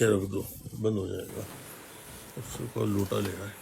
پیچھے رکھ دو، بند ہو جائے گا، اس کو لوٹا لے رہا ہے۔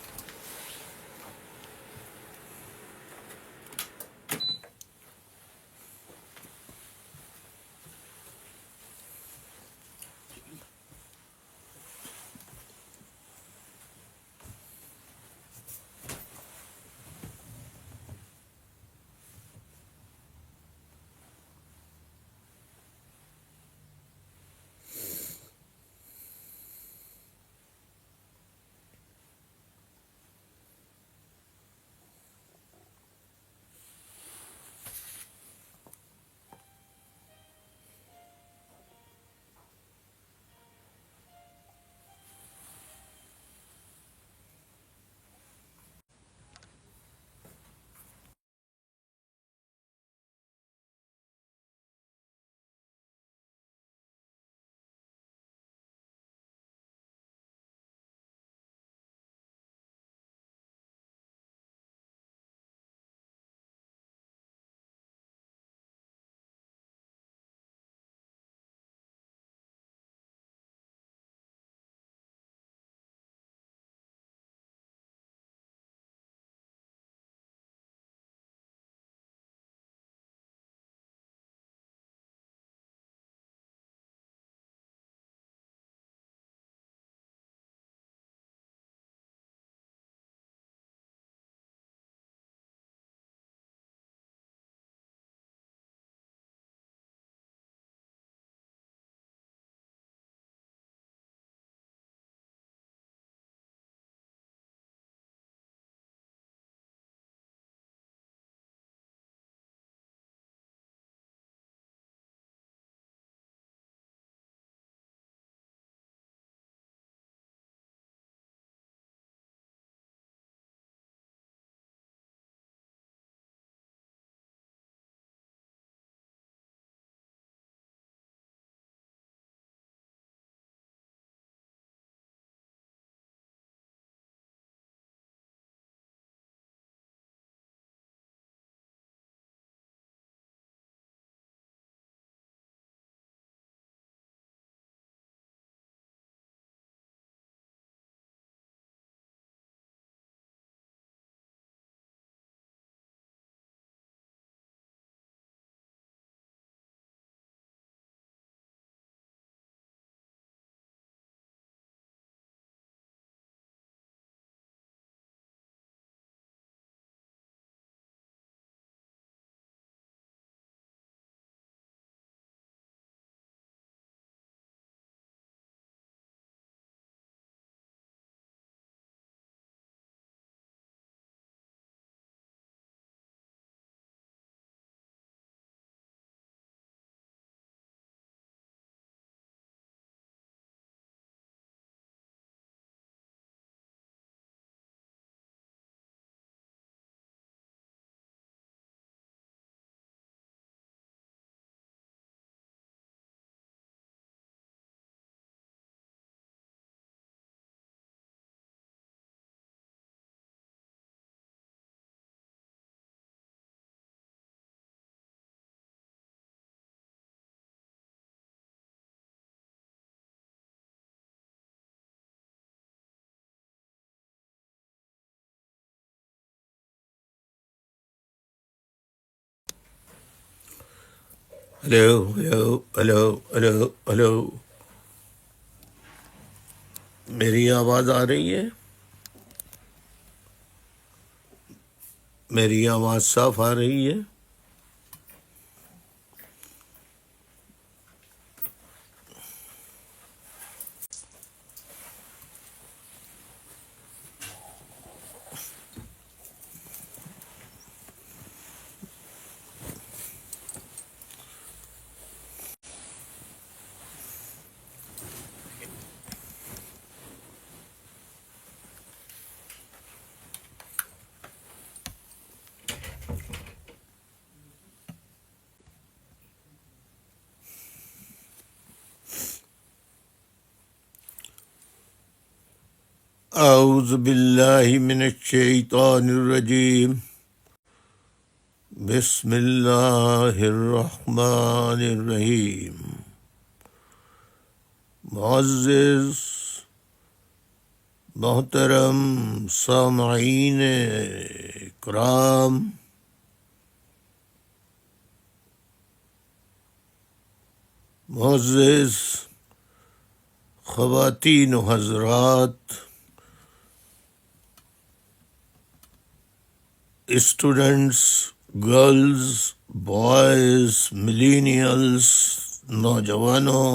Hello hello hello hello hello, میری آواز آ رہی ہے؟ میری آواز صاف آ رہی ہے؟ اعوذ باللہ من الشیطان الرجیم، بسم اللہ الرحمن الرحیم۔ معزز محترم سامعین کرام، معزز خواتین و حضرات، اسٹوڈنٹس، گرلز، بوائز، ملینیلز، نوجوانوں،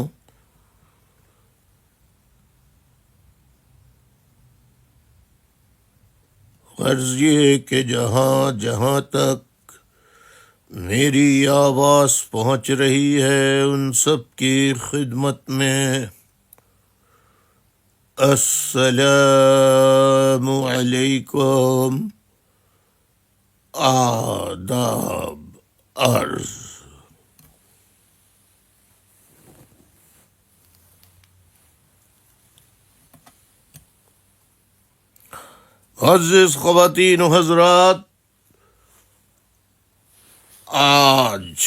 غرض یہ کہ جہاں جہاں تک میری آواز پہنچ رہی ہے ان سب کی خدمت میں السلام علیکم، آداب عرض۔ معزز خواتین و حضرات، آج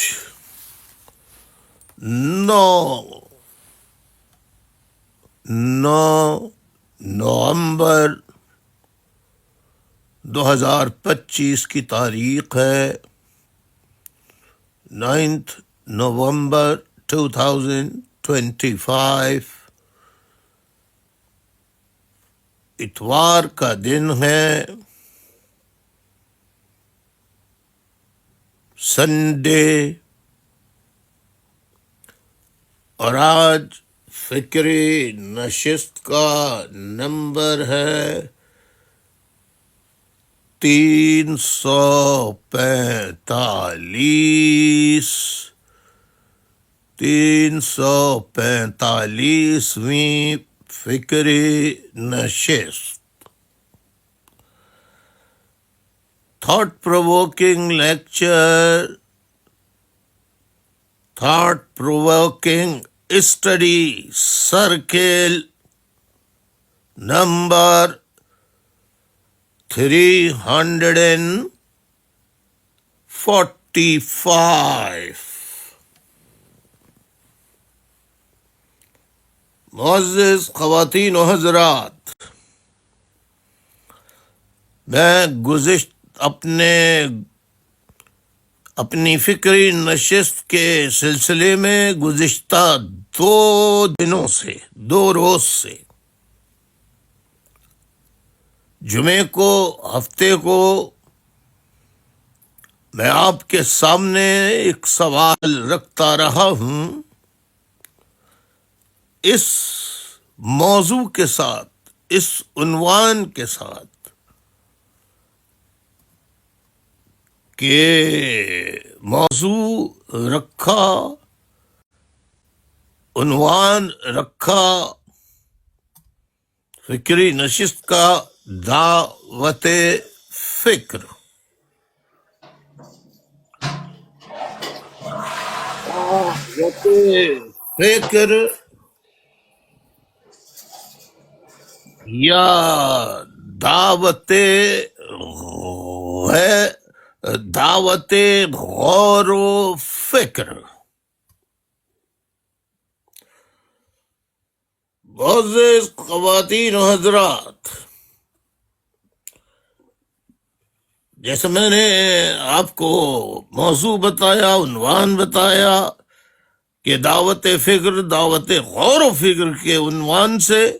9 نومبر 2025 کی تاریخ ہے، 9 نومبر 2025، اتوار کا دن ہے، سنڈے، اور آج فکری نشست کا نمبر ہے 345ویں فکری نشست، thought provoking lecture, thought provoking study circle number 345۔ معزز خواتین و حضرات، میں اپنی فکری نشست کے سلسلے میں گزشتہ 2 روز سے جمعے کو، ہفتے کو، میں آپ کے سامنے ایک سوال رکھتا رہا ہوں اس موضوع کے ساتھ، اس عنوان کے ساتھ کہ عنوان رکھا فکری نشست کا دعوت فکر۔ فکر یا دعوت غور و فکر۔ معزز خواتین و حضرات، جیسے میں نے آپ کو موضوع بتایا، عنوان بتایا کہ دعوت فکر، دعوت غور و فکر کے عنوان سے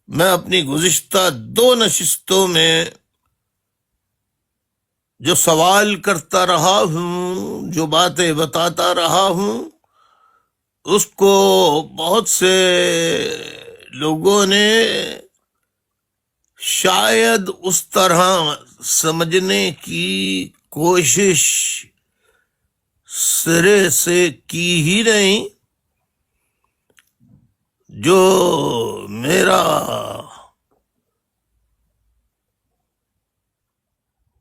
میں اپنی گزشتہ 2 نشستوں میں جو سوال کرتا رہا ہوں، جو باتیں بتاتا رہا ہوں، اس کو بہت سے لوگوں نے شاید اس طرح سمجھنے کی کوشش سرے سے کی ہی نہیں جو میرا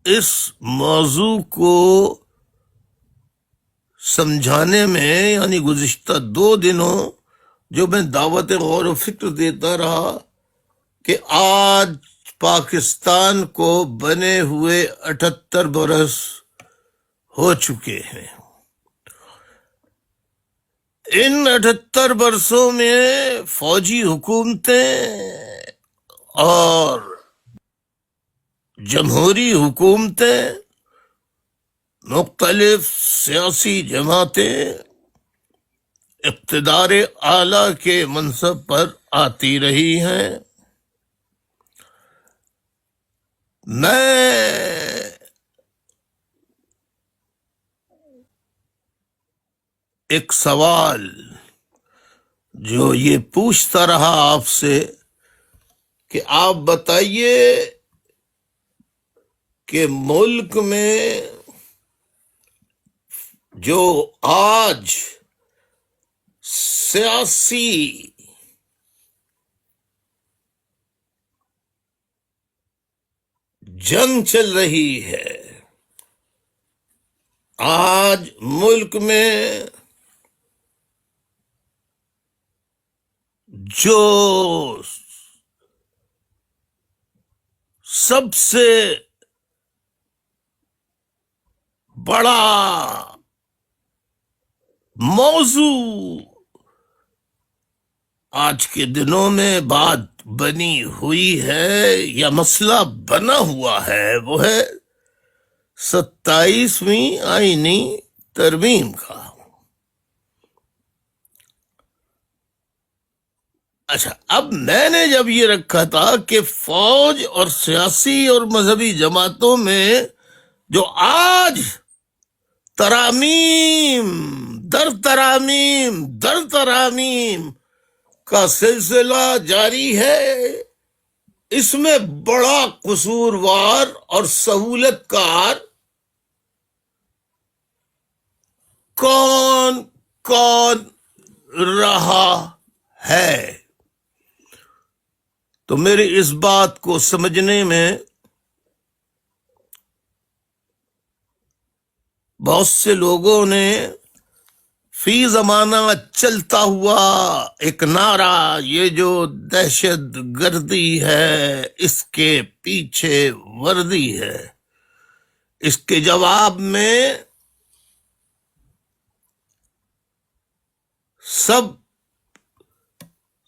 اس موضوع کو سمجھانے میں، یعنی گزشتہ 2 دنوں جو میں دعوت غور و فکر دیتا رہا کہ آج پاکستان کو بنے ہوئے 78 برس ہو چکے ہیں، ان 78 برسوں میں فوجی حکومتیں اور جمہوری حکومتیں، مختلف سیاسی جماعتیں اقتدار اعلی کے منصب پر آتی رہی ہیں۔ میں ایک سوال جو یہ پوچھتا رہا آپ سے کہ آپ بتائیے کہ ملک میں جو آج سیاسی جنگ چل رہی ہے، آج ملک میں جو سب سے بڑا موضوع آج کے دنوں میں بات بنی ہوئی ہے یا مسئلہ بنا ہوا ہے، وہ ہے 27ویں آئینی ترمیم کا۔ اچھا، اب میں نے جب یہ رکھا تھا کہ فوج اور سیاسی اور مذہبی جماعتوں میں جو آج ترامیم در ترامیم کا سلسلہ جاری ہے، اس میں بڑا قصوروار اور سہولت کار کون کون رہا ہے؟ تو میری اس بات کو سمجھنے میں بہت سے لوگوں نے فی زمانہ چلتا ہوا ایک نعرہ، یہ جو دہشت گردی ہے اس کے پیچھے وردی ہے، اس کے جواب میں سب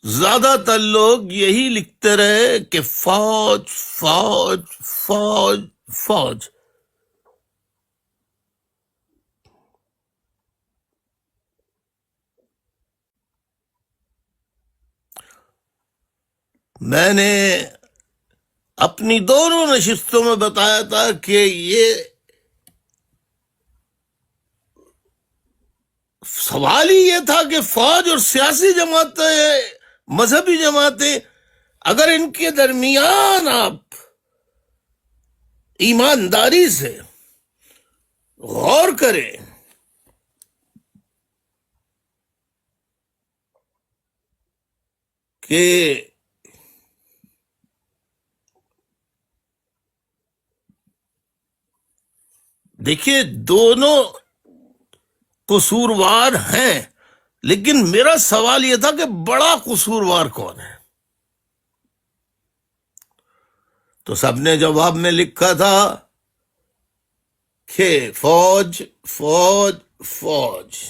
زیادہ تر لوگ یہی لکھتے رہے کہ فوج فوج فوج فوج۔ میں نے اپنی دونوں نشستوں میں بتایا تھا کہ یہ سوال ہی یہ تھا کہ فوج اور سیاسی جماعتیں، مذہبی جماعتیں، اگر ان کے درمیان آپ ایمانداری سے غور کریں کہ دیکھیے دونوں قصوروار ہیں، لیکن میرا سوال یہ تھا کہ بڑا قصوروار کون ہے؟ تو سب نے جواب میں لکھا تھا کہ فوج فوج فوج۔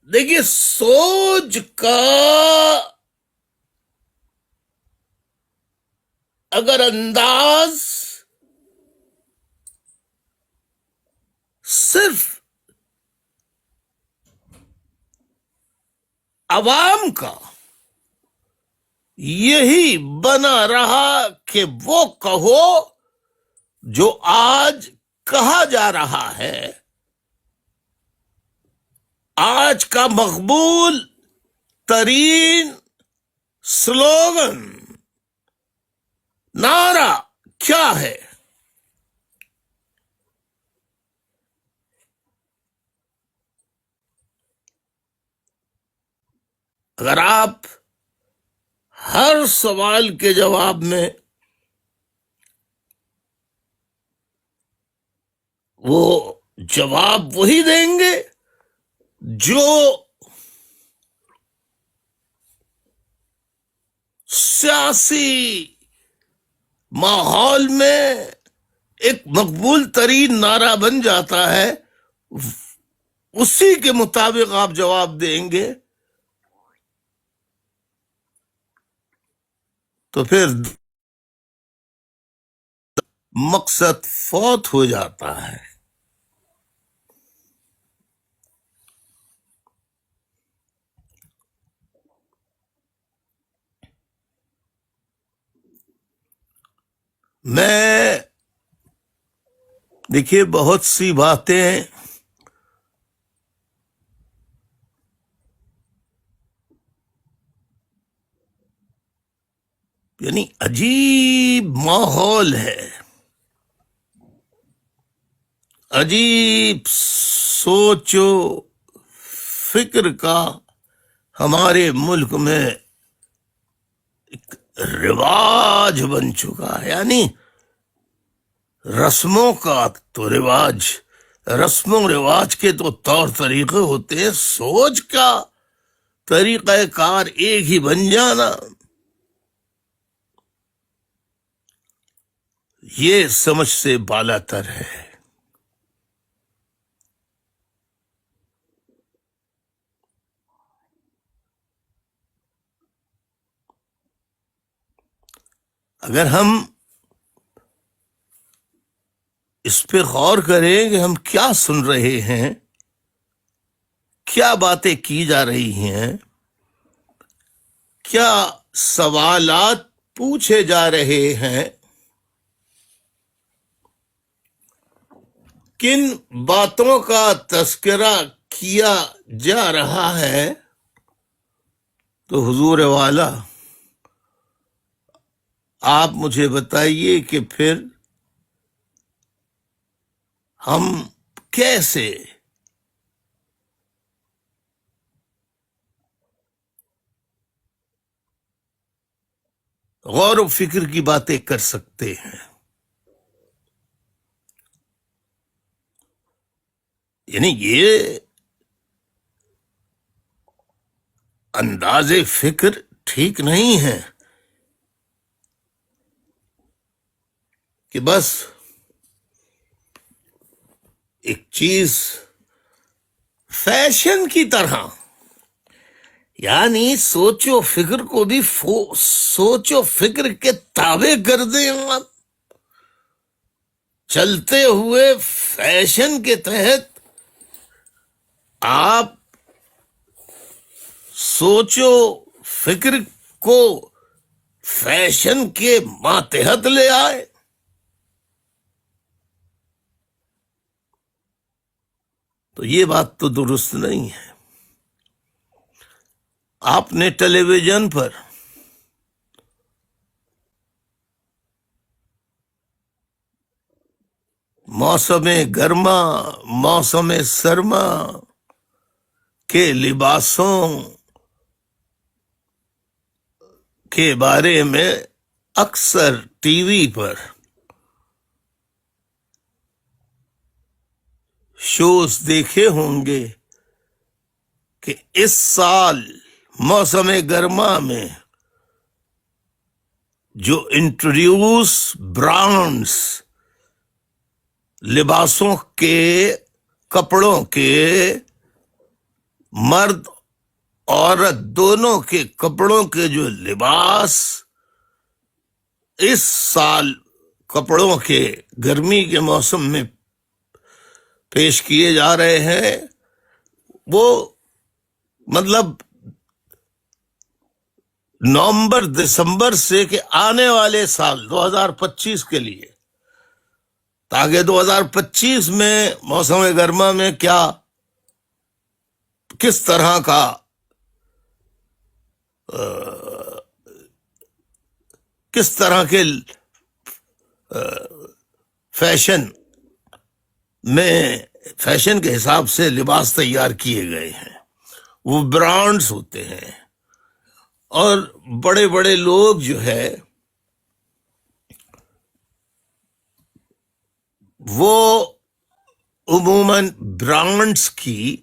دیکھیے سوچ کا اگر انداز صرف عوام کا یہی بنا رہا کہ وہ کہو جو آج کہا جا رہا ہے، آج کا مقبول ترین سلوگن، نعرہ کیا ہے؟ اگر آپ ہر سوال کے جواب میں وہ جواب وہی دیں گے جو سیاسی ماحول میں ایک مقبول ترین نعرہ بن جاتا ہے، اسی کے مطابق آپ جواب دیں گے تو پھر مقصد فوت ہو جاتا ہے. میں دیکھیے بہت سی باتیں یعنی عجیب ماحول ہے، عجیب سوچ و فکر کا ہمارے ملک میں رواج بن چکا ہے. یعنی رسموں کا تو رواج، رسم و رواج کے تو طور طریقے ہوتے ہیں، سوچ کا طریقہ کار ایک ہی بن جانا، یہ سمجھ سے بالا تر ہے. اگر ہم اس پہ غور کریں کہ ہم کیا سن رہے ہیں، کیا باتیں کی جا رہی ہیں، کیا سوالات پوچھے جا رہے ہیں، کن باتوں کا تذکرہ کیا جا رہا ہے، تو حضور والا آپ مجھے بتائیے کہ پھر ہم کیسے غور و فکر کی باتیں کر سکتے ہیں. یعنی یہ انداز فکر ٹھیک نہیں ہے کہ بس ایک چیز فیشن کی طرح، یعنی سوچ و فکر کو بھی سوچ و فکر کے تابع کر دیں آپ، چلتے ہوئے فیشن کے تحت آپ سوچ و فکر کو فیشن کے ماتحت لے آئے. تو یہ بات تو درست نہیں ہے. آپ نے ٹیلی ویژن پر موسم گرما، موسم سرما کے لباسوں کے بارے میں اکثر ٹی وی پر شوز دیکھے ہوں گے کہ اس سال موسم گرما میں جو انٹروڈیوس برانڈز لباسوں کے، کپڑوں کے، مرد عورت دونوں کے کپڑوں کے جو لباس اس سال کپڑوں کے گرمی کے موسم میں پیش کیے جا رہے ہیں، وہ مطلب نومبر دسمبر سے کہ آنے والے سال 2025 کے لیے، تاکہ 2025 میں موسم گرما میں کس طرح کا کس طرح کے فیشن کے حساب سے لباس تیار کیے گئے ہیں. وہ برانڈز ہوتے ہیں، اور بڑے بڑے لوگ جو ہے وہ عموماً برانڈز کی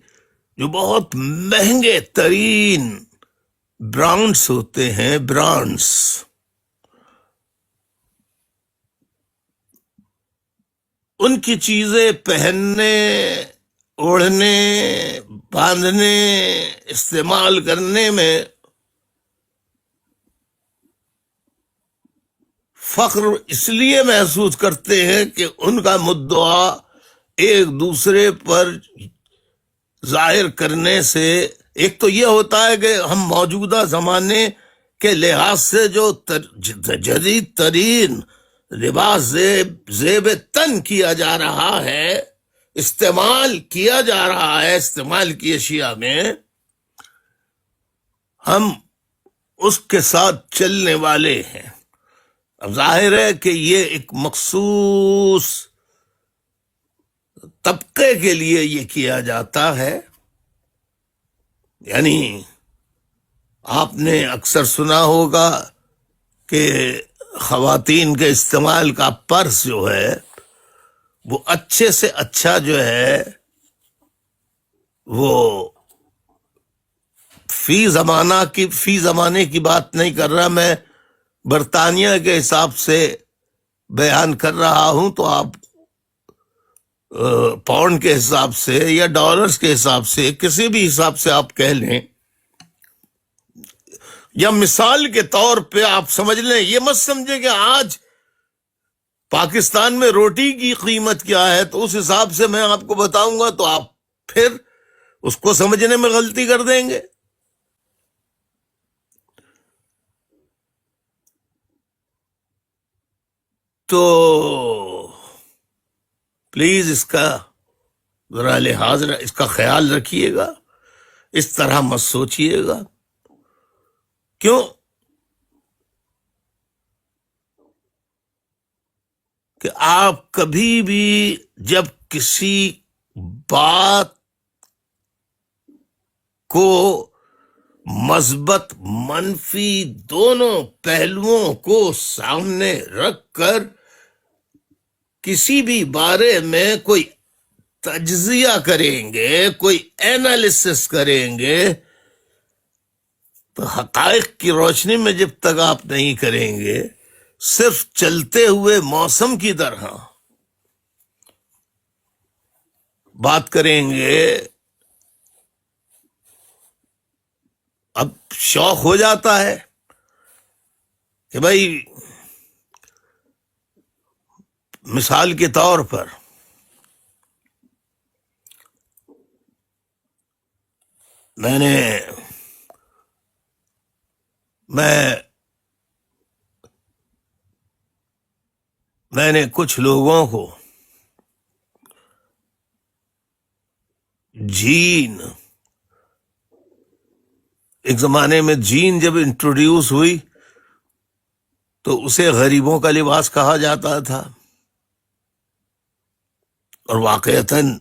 جو بہت مہنگے ترین برانڈز ہوتے ہیں، برانڈز ان کی چیزیں پہننے اوڑھنے، باندھنے، استعمال کرنے میں فخر اس لیے محسوس کرتے ہیں کہ ان کا مدعا ایک دوسرے پر ظاہر کرنے سے ایک تو یہ ہوتا ہے کہ ہم موجودہ زمانے کے لحاظ سے جو جدید ترین لباس زیب تن کیا جا رہا ہے، استعمال کیا جا رہا ہے، استعمال کی اشیاء میں ہم اس کے ساتھ چلنے والے ہیں۔ اب ظاہر ہے کہ یہ ایک مخصوص طبقے کے لیے یہ کیا جاتا ہے، یعنی آپ نے اکثر سنا ہوگا کہ خواتین کے استعمال کا پرس جو ہے وہ اچھے سے اچھا جو ہے وہ فی زمانے کی بات نہیں کر رہا میں، برطانیہ کے حساب سے بیان کر رہا ہوں، تو آپ پاؤنڈ کے حساب سے یا ڈالرز کے حساب سے کسی بھی حساب سے آپ کہہ لیں، یا مثال کے طور پہ آپ سمجھ لیں، یہ مت سمجھیں کہ آج پاکستان میں روٹی کی قیمت کیا ہے تو اس حساب سے میں آپ کو بتاؤں گا تو آپ پھر اس کو سمجھنے میں غلطی کر دیں گے۔ تو پلیز اس کا ذرا لحاظ، اس کا خیال رکھیے گا، اس طرح مت سوچیے گا۔ کیوں کہ آپ کبھی بھی جب کسی بات کو مثبت منفی دونوں پہلوؤں کو سامنے رکھ کر کسی بھی بارے میں کوئی تجزیہ کریں گے، کوئی اینالیسس کریں گے، تو حقائق کی روشنی میں جب تک آپ نہیں کریں گے، صرف چلتے ہوئے موسم کی طرح بات کریں گے، اب شوق ہو جاتا ہے کہ بھائی مثال کے طور پر میں نے کچھ لوگوں کو جین، ایک زمانے میں جین جب انٹروڈیوس ہوئی تو اسے غریبوں کا لباس کہا جاتا تھا، اور واقعتاً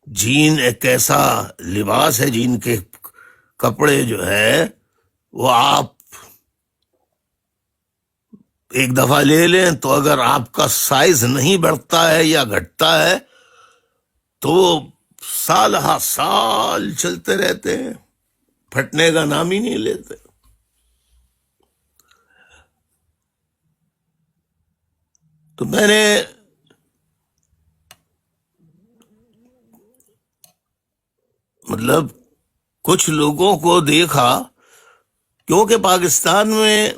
جین ایک ایسا لباس ہے، جین کے کپڑے جو ہے وہ آپ ایک دفعہ لے لیں تو اگر آپ کا سائز نہیں بڑھتا ہے یا گھٹتا ہے تو وہ سال ہا سال چلتے رہتے ہیں، پھٹنے کا نام ہی نہیں لیتے۔ تو میں نے کچھ لوگوں کو دیکھا، کیونکہ پاکستان میں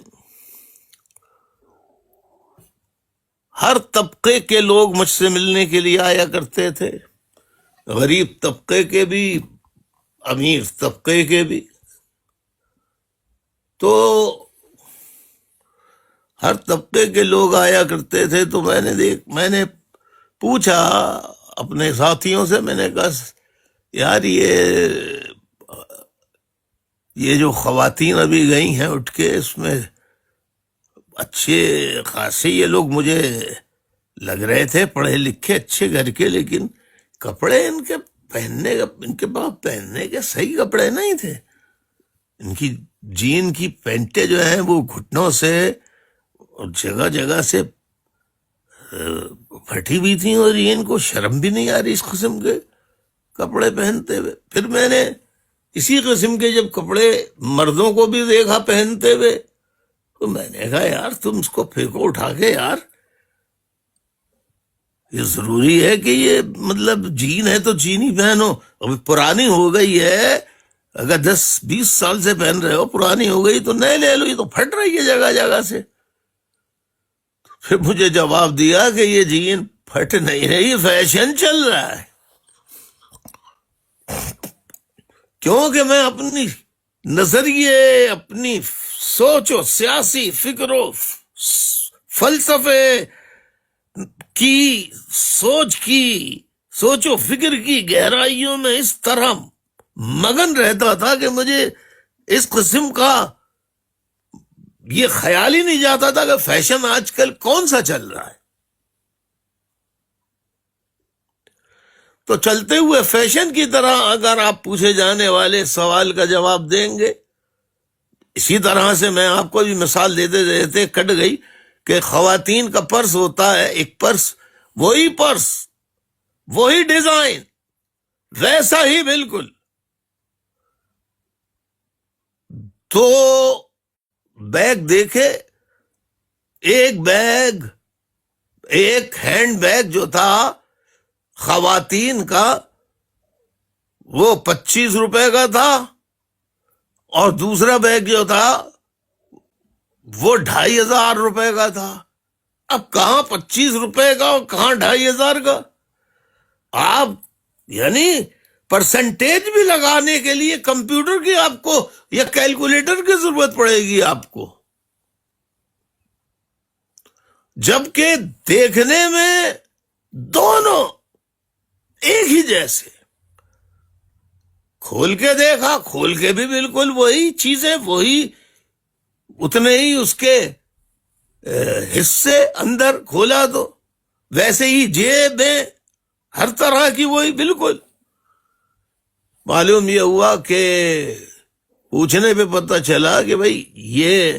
ہر طبقے کے لوگ مجھ سے ملنے کے لیے آیا کرتے تھے، غریب طبقے کے بھی، امیر طبقے کے بھی، تو ہر طبقے کے لوگ آیا کرتے تھے۔ تو میں نے پوچھا اپنے ساتھیوں سے، میں نے کہا یار یہ جو خواتین ابھی گئی ہیں اٹھ کے، اس میں اچھے خاصے یہ لوگ مجھے لگ رہے تھے، پڑھے لکھے اچھے گھر کے، لیکن کپڑے ان کے پاس پہننے کے صحیح کپڑے نہیں تھے۔ ان کی جین کی پینٹیں جو ہیں وہ گھٹنوں سے اور جگہ جگہ سے پھٹی ہوئی تھیں، اور یہ ان کو شرم بھی نہیں آ رہی اس قسم کے کپڑے پہنتے ہوئے۔ پھر میں نے اسی قسم کے جب کپڑے مردوں کو بھی دیکھا پہنتے ہوئے تو میں نے کہا یار تم اس کو پھینکو اٹھا کے، یار یہ ضروری ہے کہ یہ مطلب جین ہے تو جین ہی پہنو. ابھی پرانی ہو گئی ہے، اگر 10-20 سال سے پہن رہے ہو، پرانی ہو گئی تو نئے لے لو. یہ تو پھٹ رہی ہے جگہ جگہ سے. پھر مجھے جواب دیا کہ یہ جین پھٹ نہیں رہی، فیشن چل رہا ہے. کیونکہ میں اپنی نظریے، اپنی سوچ و سیاسی فکر و فلسفے کی سوچ و فکر کی گہرائیوں میں اس طرح مگن رہتا تھا کہ مجھے اس قسم کا یہ خیال ہی نہیں جاتا تھا کہ فیشن آج کل کون سا چل رہا ہے. تو چلتے ہوئے فیشن کی طرح اگر آپ پوچھے جانے والے سوال کا جواب دیں گے، اسی طرح سے میں آپ کو بھی مثال دیتے دیتے کٹ گئی کہ خواتین کا پرس ہوتا ہے، ایک پرس، وہی ڈیزائن، ویسا ہی بالکل. تو بیگ دیکھے، ایک ہینڈ بیگ جو تھا خواتین کا وہ 25 روپے کا تھا، اور دوسرا بیگ جو تھا وہ 2500 روپے کا تھا. اب کہاں 25 روپے کا اور کہاں 2500 کا؟ آپ یعنی پرسنٹیج بھی لگانے کے لیے کمپیوٹر کی آپ کو یا کیلکولیٹر کی ضرورت پڑے گی آپ کو، جبکہ دیکھنے میں دونوں ایک ہی جیسے. کھول کے دیکھا، کھول کے بھی بالکل وہی چیزیں، وہی اتنے ہی اس کے حصے اندر کھولا تو ویسے ہی جیبیں ہر طرح کی وہی بالکل. معلوم یہ ہوا کہ پوچھنے پہ پتہ چلا کہ بھائی یہ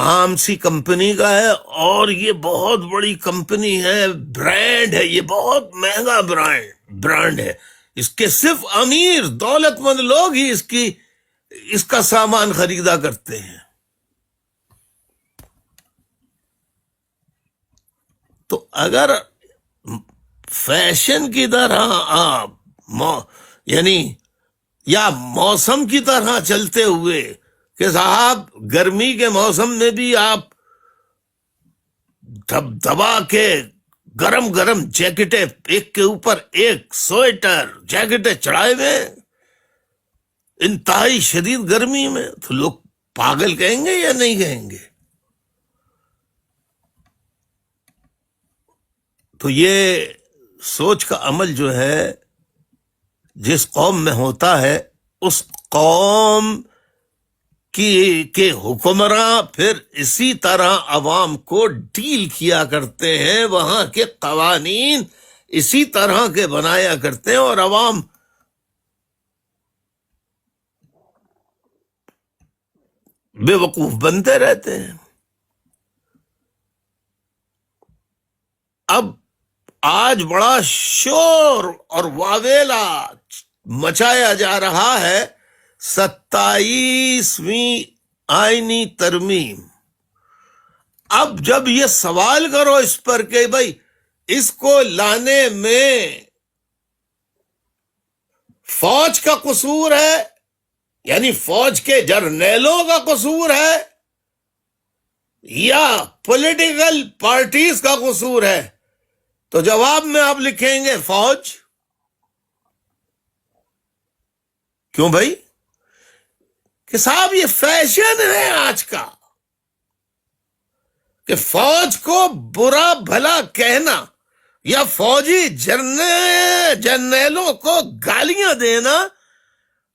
عام سی کمپنی کا ہے، اور یہ بہت بڑی کمپنی ہے، برانڈ ہے، یہ بہت مہنگا برانڈ ہے. اس کے صرف امیر دولت مند لوگ ہی اس کا سامان خریدا کرتے ہیں. تو اگر فیشن کی طرح آپ یعنی یا موسم کی طرح چلتے ہوئے کہ صاحب گرمی کے موسم میں بھی آپ دبا کے گرم جیکٹیں، ایک کے اوپر ایک سویٹر جیکٹیں چڑھائے ہوئے انتہائی شدید گرمی میں، تو لوگ پاگل کہیں گے یا نہیں کہیں گے؟ تو یہ سوچ کا عمل جو ہے جس قوم میں ہوتا ہے، اس قوم کے حکمراں پھر اسی طرح عوام کو ڈیل کیا کرتے ہیں، وہاں کے قوانین اسی طرح کے بنایا کرتے ہیں، اور عوام بے وقوف بنتے رہتے ہیں. اب آج بڑا شور اور واویلا مچایا جا رہا ہے 27ویں آئینی ترمیم. اب جب یہ سوال کرو اس پر کہ بھائی اس کو لانے میں فوج کا قصور ہے، یعنی فوج کے جرنیلوں کا قصور ہے، یا پولیٹیکل پارٹیز کا قصور ہے، تو جواب میں آپ لکھیں گے فوج. کیوں بھائی؟ کہ صاحب یہ فیشن ہے آج کا کہ فوج کو برا بھلا کہنا یا فوجی جرنیلوں کو گالیاں دینا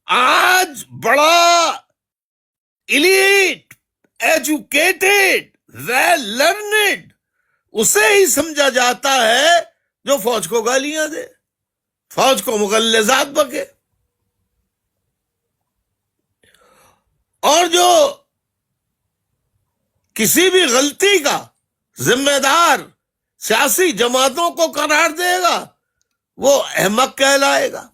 آج بڑا ایلیٹ، ایجوکیٹڈ، ویل لرنڈ اسے ہی سمجھا جاتا ہے جو فوج کو گالیاں دے، فوج کو مغلظات بکے. اور جو کسی بھی غلطی کا ذمہ دار سیاسی جماعتوں کو قرار دے گا وہ احمق کہلائے گا.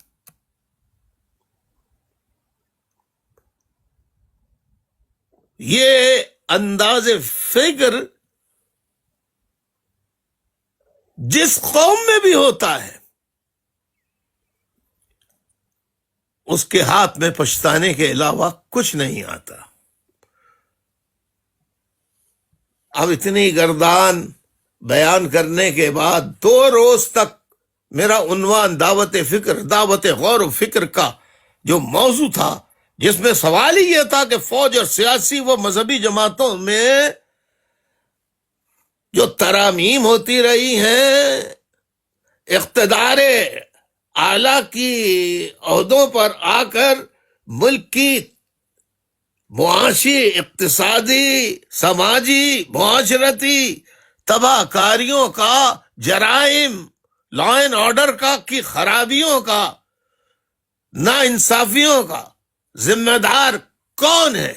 یہ انداز فکر جس قوم میں بھی ہوتا ہے اس کے ہاتھ میں پچھتانے کے علاوہ کچھ نہیں آتا. اب اتنی گردان بیان کرنے کے بعد 2 روز تک میرا عنوان دعوت غور و فکر کا جو موضوع تھا، جس میں سوال ہی یہ تھا کہ فوج اور سیاسی و مذہبی جماعتوں میں جو ترامیم ہوتی رہی ہیں، اقتدار اعلی کی عہدوں پر آ کر ملک کی معاشی، اقتصادی، سماجی، معاشرتی تباہ کاریوں کا، جرائم، لا اینڈ آرڈر کی خرابیوں کا، نا انصافیوں کا ذمہ دار کون ہے؟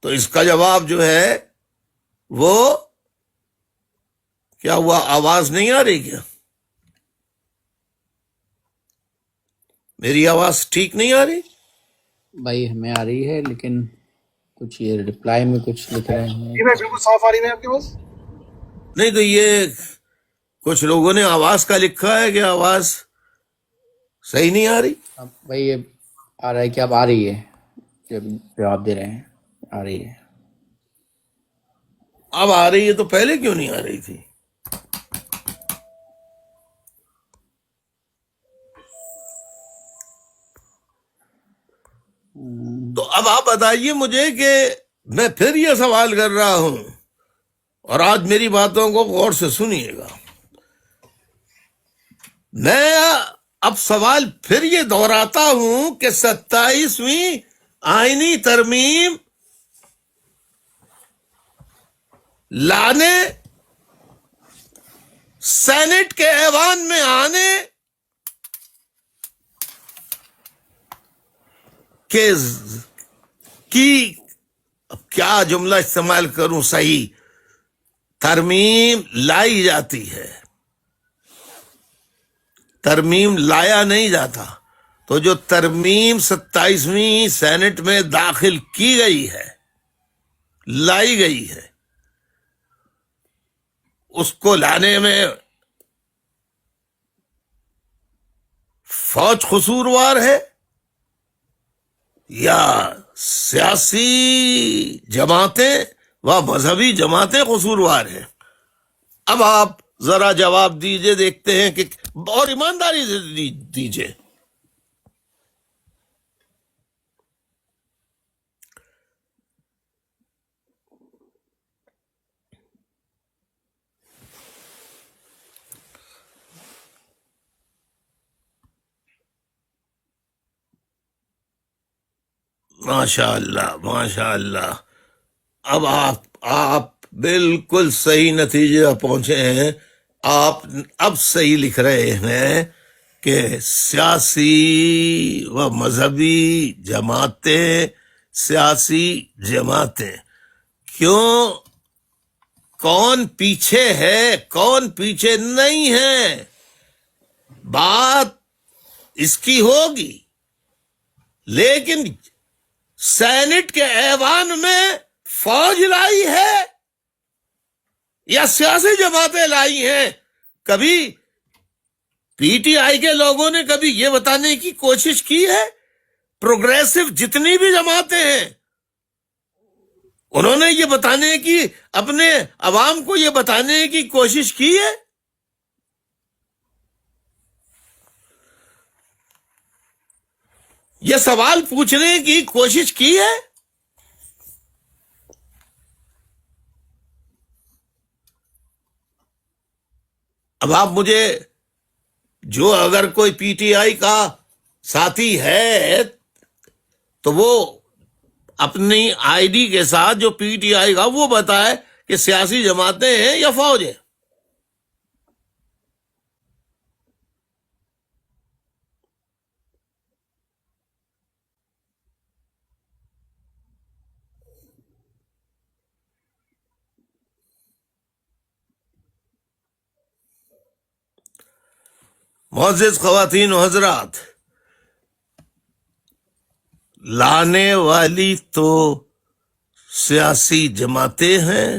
تو اس کا جواب جو ہے وہ کیا ہوا؟ آواز نہیں آ رہی کیا؟ میری آواز ٹھیک نہیں آ رہی؟ بھائی ہمیں آ رہی ہے، لیکن کچھ یہ رپلائی میں کچھ لکھ رہے ہیں. جی بھائی بالکل صاف آ رہی ہے آپ کے پاس. نہیں تو یہ کچھ لوگوں نے آواز کا لکھا ہے کہ آواز صحیح نہیں آ رہی. اب بھائی یہ آ رہا ہے کہ اب آ رہی ہے، جب جواب دے رہے ہیں آ رہی ہے. اب آ رہی ہے تو پہلے کیوں نہیں آ رہی تھی؟ تو اب آپ بتائیے مجھے کہ میں پھر یہ سوال کر رہا ہوں، اور آج میری باتوں کو غور سے سنیے گا. میں اب سوال پھر یہ دہراتا ہوں کہ 27ویں آئینی ترمیم لانے، سینٹ کے ایوان میں آنے کی اب کیا جملہ استعمال کروں صحیح، ترمیم لائی جاتی ہے، ترمیم لایا نہیں جاتا. تو جو ترمیم 27ویں سینٹ میں داخل کی گئی ہے، لائی گئی ہے، اس کو لانے میں فوج قصوروار ہے یا سیاسی جماعتیں و مذہبی جماعتیں قصوروار ہیں؟ اب آپ ذرا جواب دیجئے، دیکھتے ہیں کہ، اور ایمانداری سے دیجئے. ماشاء اللہ، ماشاء اللہ. اب آپ بالکل صحیح نتیجے پر پہنچے ہیں. آپ اب صحیح لکھ رہے ہیں کہ سیاسی و مذہبی جماعتیں، سیاسی جماعتیں. کیوں؟ کون پیچھے ہے، کون پیچھے نہیں ہے، بات اس کی ہوگی. لیکن سینٹ کے ایوان میں فوج لائی ہے یا سیاسی جماعتیں لائی ہیں؟ کبھی پی ٹی آئی کے لوگوں نے کبھی یہ بتانے کی کوشش کی ہے؟ پروگریسو جتنی بھی جماعتیں ہیں، انہوں نے یہ بتانے کی، اپنے عوام کو یہ بتانے کی کوشش کی ہے؟ یہ سوال پوچھنے کی کوشش کی ہے؟ اب آپ مجھے، جو اگر کوئی پی ٹی آئی کا ساتھی ہے تو وہ اپنی آئی ڈی کے ساتھ جو پی ٹی آئی کا وہ بتائے کہ سیاسی جماعتیں ہیں یا فوج ہے. معزز خواتین و حضرات، لانے والی تو سیاسی جماعتیں ہیں،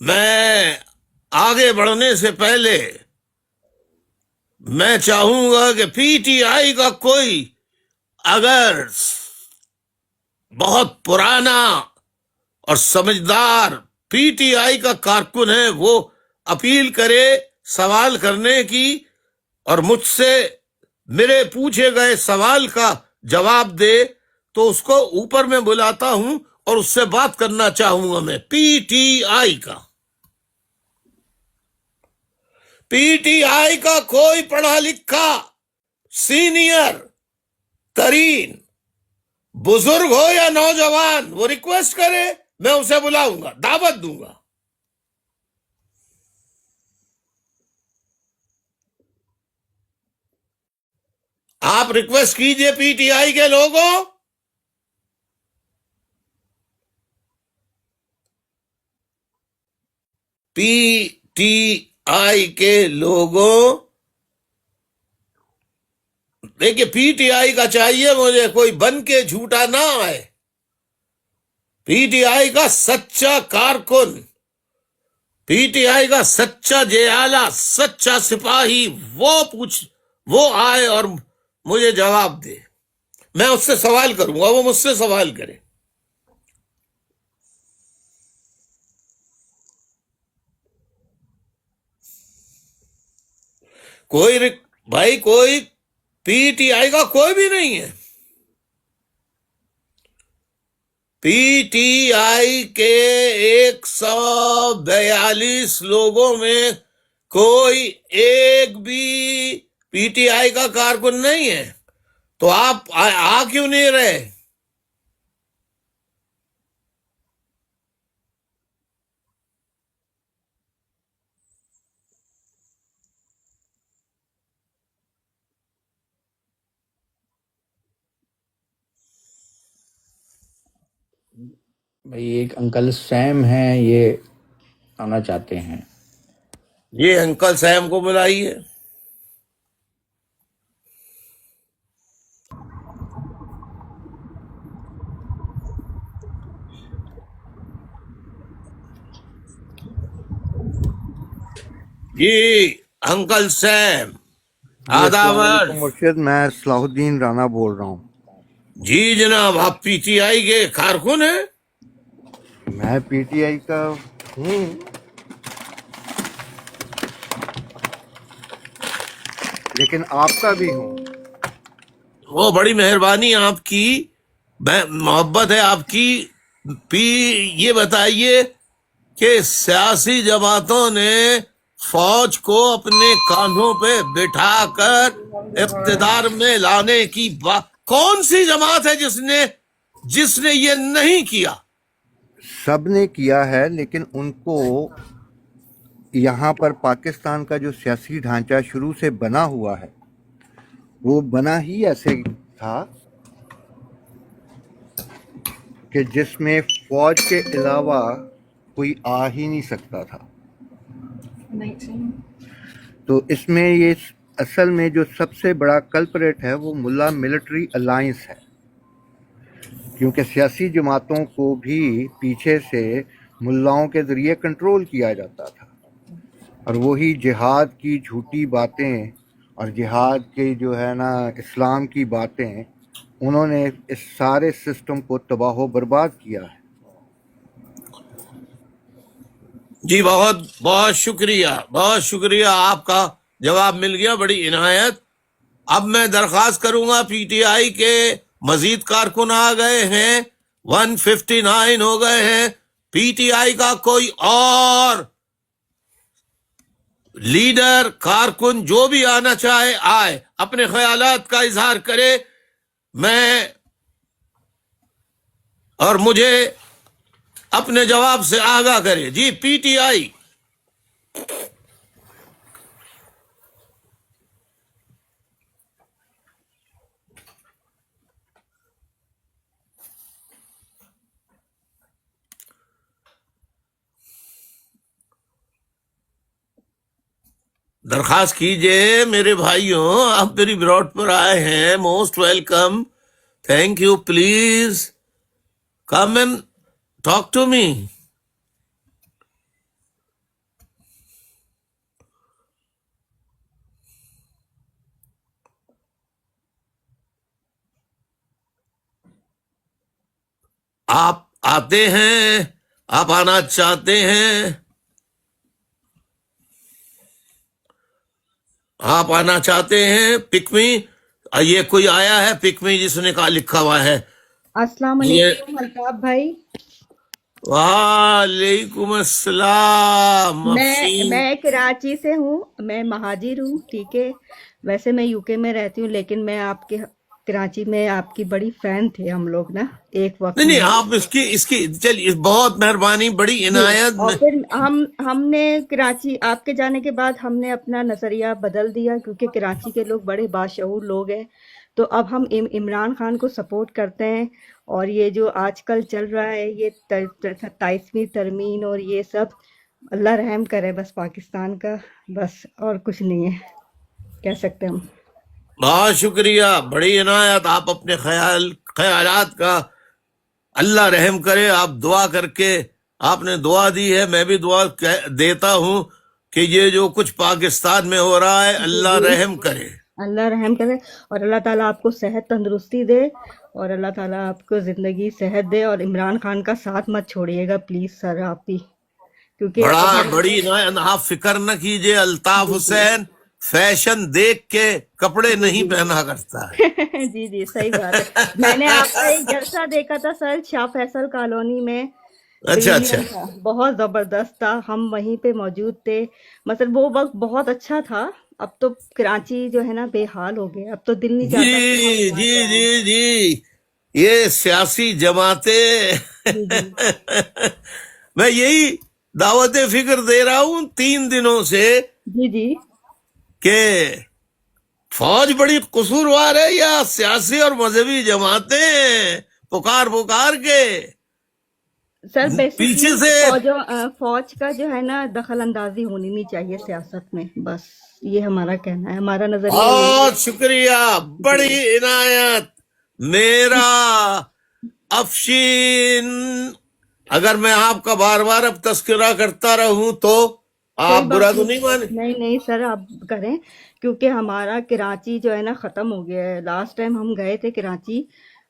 میں آگے بڑھنے سے پہلے میں چاہوں گا کہ پی ٹی آئی کا کوئی اگر بہت پرانا اور سمجھدار پی ٹی آئی کا کارکن ہے وہ اپیل کرے سوال کرنے کی اور مجھ سے میرے پوچھے گئے سوال کا جواب دے تو اس کو اوپر میں بلاتا ہوں اور اس سے بات کرنا چاہوں گا میں پی ٹی آئی کا کوئی پڑھا لکھا سینئر ترین بزرگ ہو یا نوجوان وہ ریکویسٹ کرے میں اسے بلاؤں گا دعوت دوں گا آپ ریکویسٹ کیجئے پی ٹی آئی کے لوگوں پی ٹی آئی کے لوگوں دیکھیے پی ٹی آئی کا چاہیے مجھے کوئی بن کے جھوٹا نہ آئے پی ٹی آئی کا سچا کارکن پی ٹی آئی کا سچا جیالہ سچا سپاہی وہ آئے اور مجھے جواب دے میں اس سے سوال کروں گا وہ مجھ سے سوال کرے کوئی پی ٹی آئی کا کوئی بھی نہیں ہے پی ٹی آئی کے 142 لوگوں میں کوئی ایک بھی پی ٹی آئی کا کارکن نہیں ہے تو آپ آ کیوں نہیں رہے بھائی ایک انکل سیم ہیں، یہ آنا چاہتے ہیں. یہ انکل سیم کو بلائیے جی انکل سیم جی السلام آداب علیکم مرشد، میں صلاح الدین رانا بول رہا ہوں. جی جناب آپ پی ٹی آئی کے کارکن ہیں میں پی ٹی آئی کا ہوں، لیکن آپ کا بھی ہوں. وہ بڑی مہربانی آپ کی محبت ہے آپ کی یہ بتائیے کہ سیاسی جماعتوں نے فوج کو اپنے کاندھوں پہ بٹھا کر اقتدار میں لانے کی بات کون سی جماعت ہے جس نے یہ نہیں کیا سب نے کیا ہے، لیکن ان کو یہاں پر پاکستان کا جو سیاسی ڈھانچہ شروع سے بنا ہوا ہے وہ بنا ہی ایسے تھا کہ جس میں فوج کے علاوہ کوئی آ ہی نہیں سکتا تھا. تو اس میں یہ اصل میں جو سب سے بڑا کلپریٹ ہے وہ ملا ملٹری الائنس ہے، کیونکہ سیاسی جماعتوں کو بھی پیچھے سے ملاؤں کے ذریعے کنٹرول کیا جاتا تھا، اور وہی جہاد کی جھوٹی باتیں اور جہاد کے جو ہے نا اسلام کی باتیں انہوں نے اس سارے سسٹم کو تباہ و برباد کیا ہے. جی بہت بہت شکریہ آپ کا جواب مل گیا بڑی عنایت اب میں درخواست کروں گا پی ٹی آئی کے مزید کارکن آ گئے ہیں 159 ہو گئے ہیں پی ٹی آئی کا کوئی اور لیڈر کارکن جو بھی آنا چاہے آئے اپنے خیالات کا اظہار کرے اور مجھے اپنے جواب سے آگاہ کرے جی پی ٹی آئی درخواست کیجئے میرے بھائیوں آپ میری براڈ پر آئے ہیں most welcome thank you please come and talk to me آپ آتے ہیں, آپ آنا چاہتے ہیں, آپ آنا چاہتے ہیں پکمی. یہ کوئی آیا ہے پکمی جس نے کہا لکھا ہوا ہے السلام یہ. علیکم الطاف بھائی. وعلیکم السلام میں افشین. میں کراچی سے ہوں, میں مہاجر ہوں, ٹھیک ہے. ویسے میں یو کے میں رہتی ہوں, لیکن میں آپ کے کراچی میں آپ کی بڑی فین تھے ہم لوگ نا ایک وقت نہیں نہیں, میں. آپ اس کی چلیے, بہت مہربانی, بڑی جی, عنایت. اور پھر ہم نے کراچی آپ کے جانے کے بعد ہم نے اپنا نظریہ بدل دیا, کیونکہ کراچی کے لوگ بڑے باشعور لوگ ہیں. تو اب ہم عمران خان کو سپورٹ کرتے ہیں. اور یہ جو آج کل چل رہا ہے یہ 27ویں ترمیم اور یہ سب, اللہ رحم کرے بس پاکستان کا, بس اور کچھ نہیں ہے کہہ سکتے ہم. بہت شکریہ, بڑی عنایت. آپ اپنے خیالات کا اللہ رحم کرے. آپ دعا کر کے آپ نے دعا دی ہے, میں بھی دعا دیتا ہوں کہ یہ جو کچھ پاکستان میں ہو رہا ہے جی اللہ جی, رحم کرے. اللہ رحم کرے, اور اللہ تعالیٰ آپ کو صحت تندرستی دے, اور اللہ تعالیٰ آپ کو زندگی صحت دے. اور عمران خان کا ساتھ مت چھوڑیے گا پلیز سر, آپ بھی, کیونکہ اب بڑی عنایت. آپ فکر نہ کیجئے, الطاف جی جی حسین فیشن دیکھ کے کپڑے جی نہیں جی پہنا کرتا ہے. جی جی صحیح بات ہے. میں نے آپ کا ایک جلسہ دیکھا تھا سر, شاہ فیصل کالونی میں, اچھا اچھا. پریمیم تھا, بہت زبردست تھا, ہم وہیں پہ موجود تھے. مطلب وہ وقت بہت اچھا تھا. اب تو کراچی جو ہے نا بے حال ہو گیا, اب تو دل نہیں چاہتا کہ ہم جی وہاں جی جائیں. جی جی, یہ سیاسی جماعتیں جی جی میں یہی دعوت فکر دے رہا ہوں 3 دنوں سے جی جی کہ فوج بڑی قصوروار ہے یا سیاسی اور مذہبی جماعتیں پکار کے سر, بیسکلی پیچھے سے. فوج کا جو ہے نا دخل اندازی ہونی نہیں چاہیے سیاست میں, بس یہ ہمارا کہنا ہے, ہمارا نظریہ یہی بہت ہے. شکریہ, جی بڑی عنایت. میرا افشین, اگر میں آپ کا بار بار اب تذکرہ کرتا رہوں تو آپ کوئی برا بات تو نہیں مانے. نہیں, نہیں سر آپ کریں, کیونکہ ہمارا کراچی جو ہے نا ختم ہو گیا ہے. لاسٹ ٹائم ہم گئے تھے کراچی,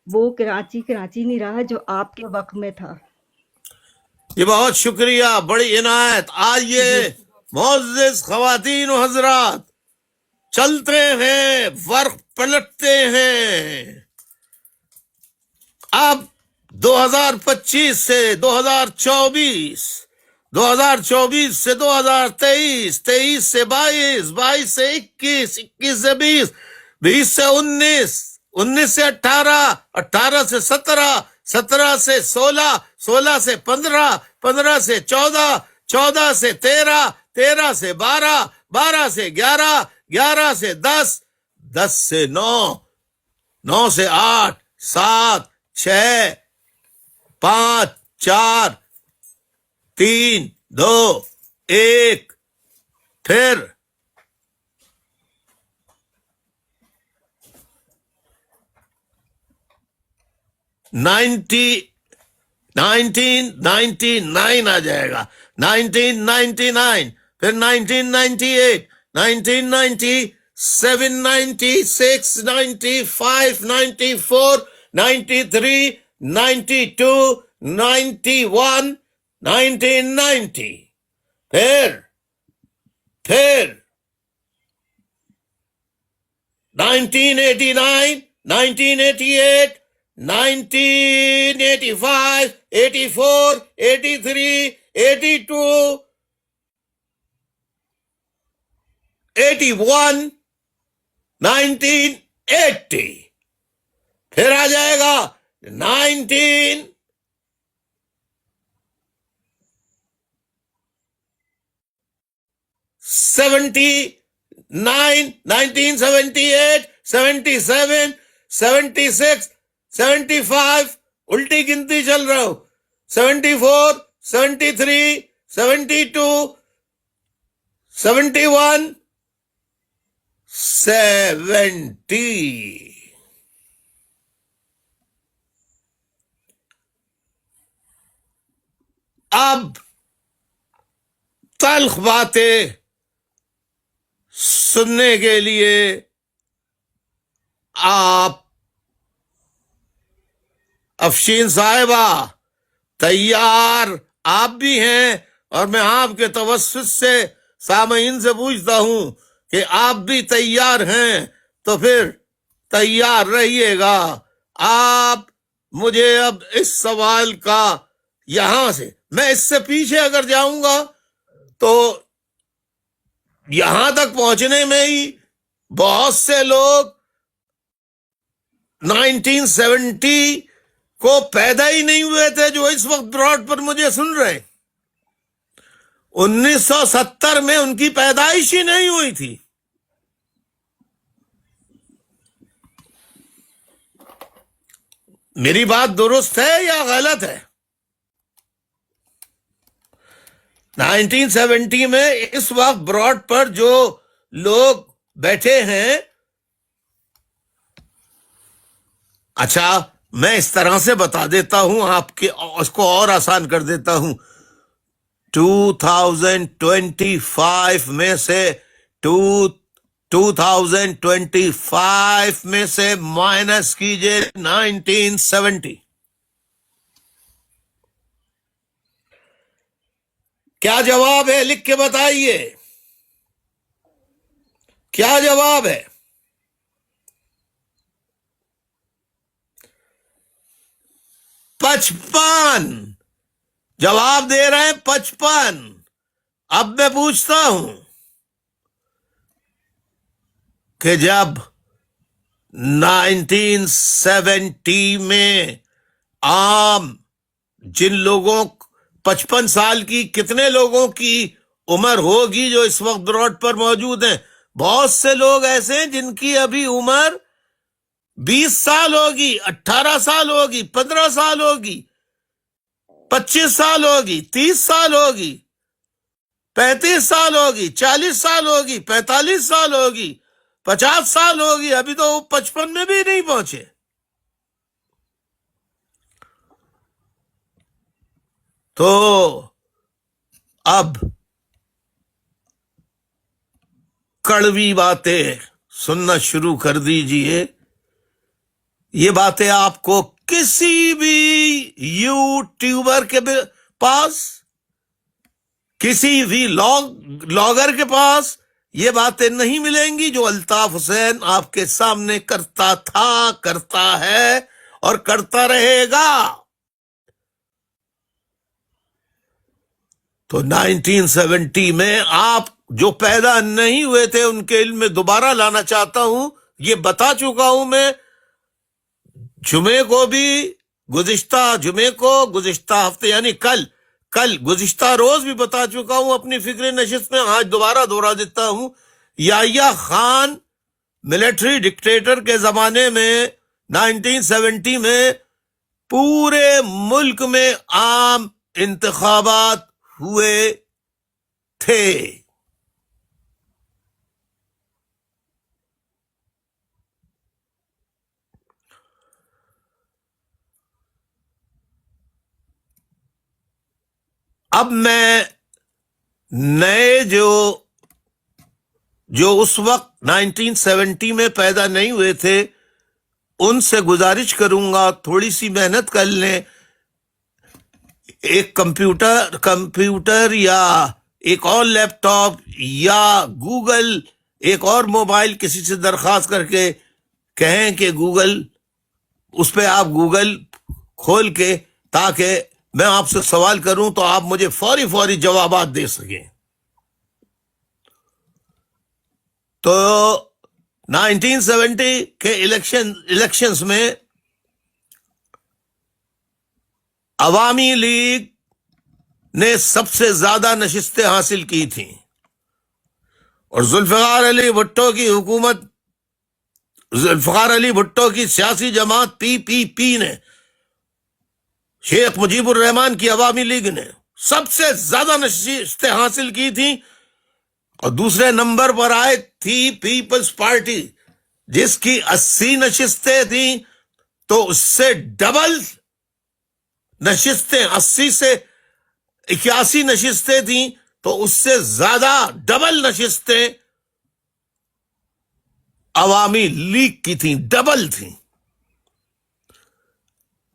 وہ کراچی نہیں رہا جو آپ کے وقت میں تھا. یہ بہت شکریہ, بڑی عنایت. آج جی یہ معزز خواتین و حضرات چلتے ہیں, ورق پلٹتے ہیں. اب 2025 سے 2024, 2024 سے 2023, 23 سے 22, 22 سے 21, 21 سے 20, 20 سے 19, 19 سے 18, 18 سے 17, 17 سے 16, 16 سے 15, 15 سے 14, 14 سے 13, 13 سے 12, 12 سے 11, 11 سے 10, 10 سے 9, 9 سے 8, 7, 6, 5, 4, 3, 2, 1, پھر 1999 آ جائے گا. 1999, پھر 1998, 1997, 96, 95, 94, 93, 92, 91, 1990, پھر 1989, 1988, 1985, 84, 83, 82, 81, 1980, پھر آ جائے گا 1979, 1978, 77, 76, 75, الٹی گنتی چل رہا ہوں, 74, 73, 72, 71, 70. اب تلخ باتیں سننے کے لیے آپ افشین صاحبہ تیار آپ بھی ہیں، اور میں آپ کے توسط سے سامعین سے پوچھتا ہوں کہ آپ بھی تیار ہیں تو پھر تیار رہیے گا. آپ مجھے اب اس سوال کا یہاں سے، میں اس سے پیچھے اگر جاؤں گا تو یہاں تک پہنچنے میں ہی بہت سے لوگ 1970 کو پیدا ہی نہیں ہوئے تھے جو اس وقت براڈ پر مجھے سن رہے ہیں. 1970 میں ان کی پیدائش ہی نہیں ہوئی تھی. میری بات درست ہے یا غلط ہے؟ 1970 میں اس وقت براڈ پر جو لوگ بیٹھے ہیں، اچھا میں اس طرح سے بتا دیتا ہوں آپ کے، اس کو اور آسان کر دیتا ہوں. 2025 میں سے 2025 میں سے مائنس کیجئے 1970. کیا جواب ہے؟ لکھ کے بتائیے کیا جواب ہے. 55 جواب دے رہے ہیں. 55. اب میں پوچھتا ہوں کہ جب 1970 میں عام جن لوگوں 55 سال کی، کتنے لوگوں کی عمر ہوگی جو اس وقت روڈ پر موجود ہیں؟ بہت سے لوگ ایسے ہیں جن کی ابھی عمر 20 سال ہوگی، 18 سال ہوگی، 15 سال ہوگی، 25 سال ہوگی، 30 سال ہوگی، 35 سال ہوگی، 40 سال ہوگی، 45 سال ہوگی، 50 سال ہوگی، ابھی تو وہ 55 میں بھی نہیں پہنچے. تو اب کڑوی باتیں سننا شروع کر دیجئے. یہ باتیں آپ کو کسی بھی یوٹیوبر کے پاس، کسی بھی لاگر کے پاس یہ باتیں نہیں ملیں گی جو الطاف حسین آپ کے سامنے کرتا تھا، کرتا ہے اور کرتا رہے گا. تو 1970 میں آپ جو پیدا نہیں ہوئے تھے ان کے علم میں دوبارہ لانا چاہتا ہوں. یہ بتا چکا ہوں میں جمعے کو بھی، گزشتہ جمعے کو، گزشتہ ہفتے یعنی کل گزشتہ روز بھی بتا چکا ہوں اپنی فکر نشست میں. آج دوبارہ دوہرا دیتا ہوں. یحییٰ خان ملٹری ڈکٹیٹر کے زمانے میں 1970 میں پورے ملک میں عام انتخابات ہوئے تھے. اب میں نئے جو اس وقت 1970 میں پیدا نہیں ہوئے تھے ان سے گزارش کروں گا تھوڑی سی محنت کر لیں. ایک کمپیوٹر یا ایک اور لیپ ٹاپ یا گوگل، ایک اور موبائل کسی سے درخواست کر کے کہیں کہ گوگل، اس پہ آپ گوگل کھول کے، تاکہ میں آپ سے سوال کروں تو آپ مجھے فوری جوابات دے سکیں. تو 1970 کے الیکشنز میں عوامی لیگ نے سب سے زیادہ نشستیں حاصل کی تھیں، اور ذوالفقار علی بھٹو کی سیاسی جماعت PPP نے، شیخ مجیب الرحمان کی عوامی لیگ نے سب سے زیادہ نشستیں حاصل کی تھیں. اور دوسرے نمبر پر آئے تھی پیپلز پارٹی جس کی 80 نشستیں تھیں. تو اس سے ڈبل نشستیں، 80 سے 81 نشستیں تھیں تو اس سے زیادہ ڈبل نشستیں عوامی لیگ کی تھیں، ڈبل تھیں.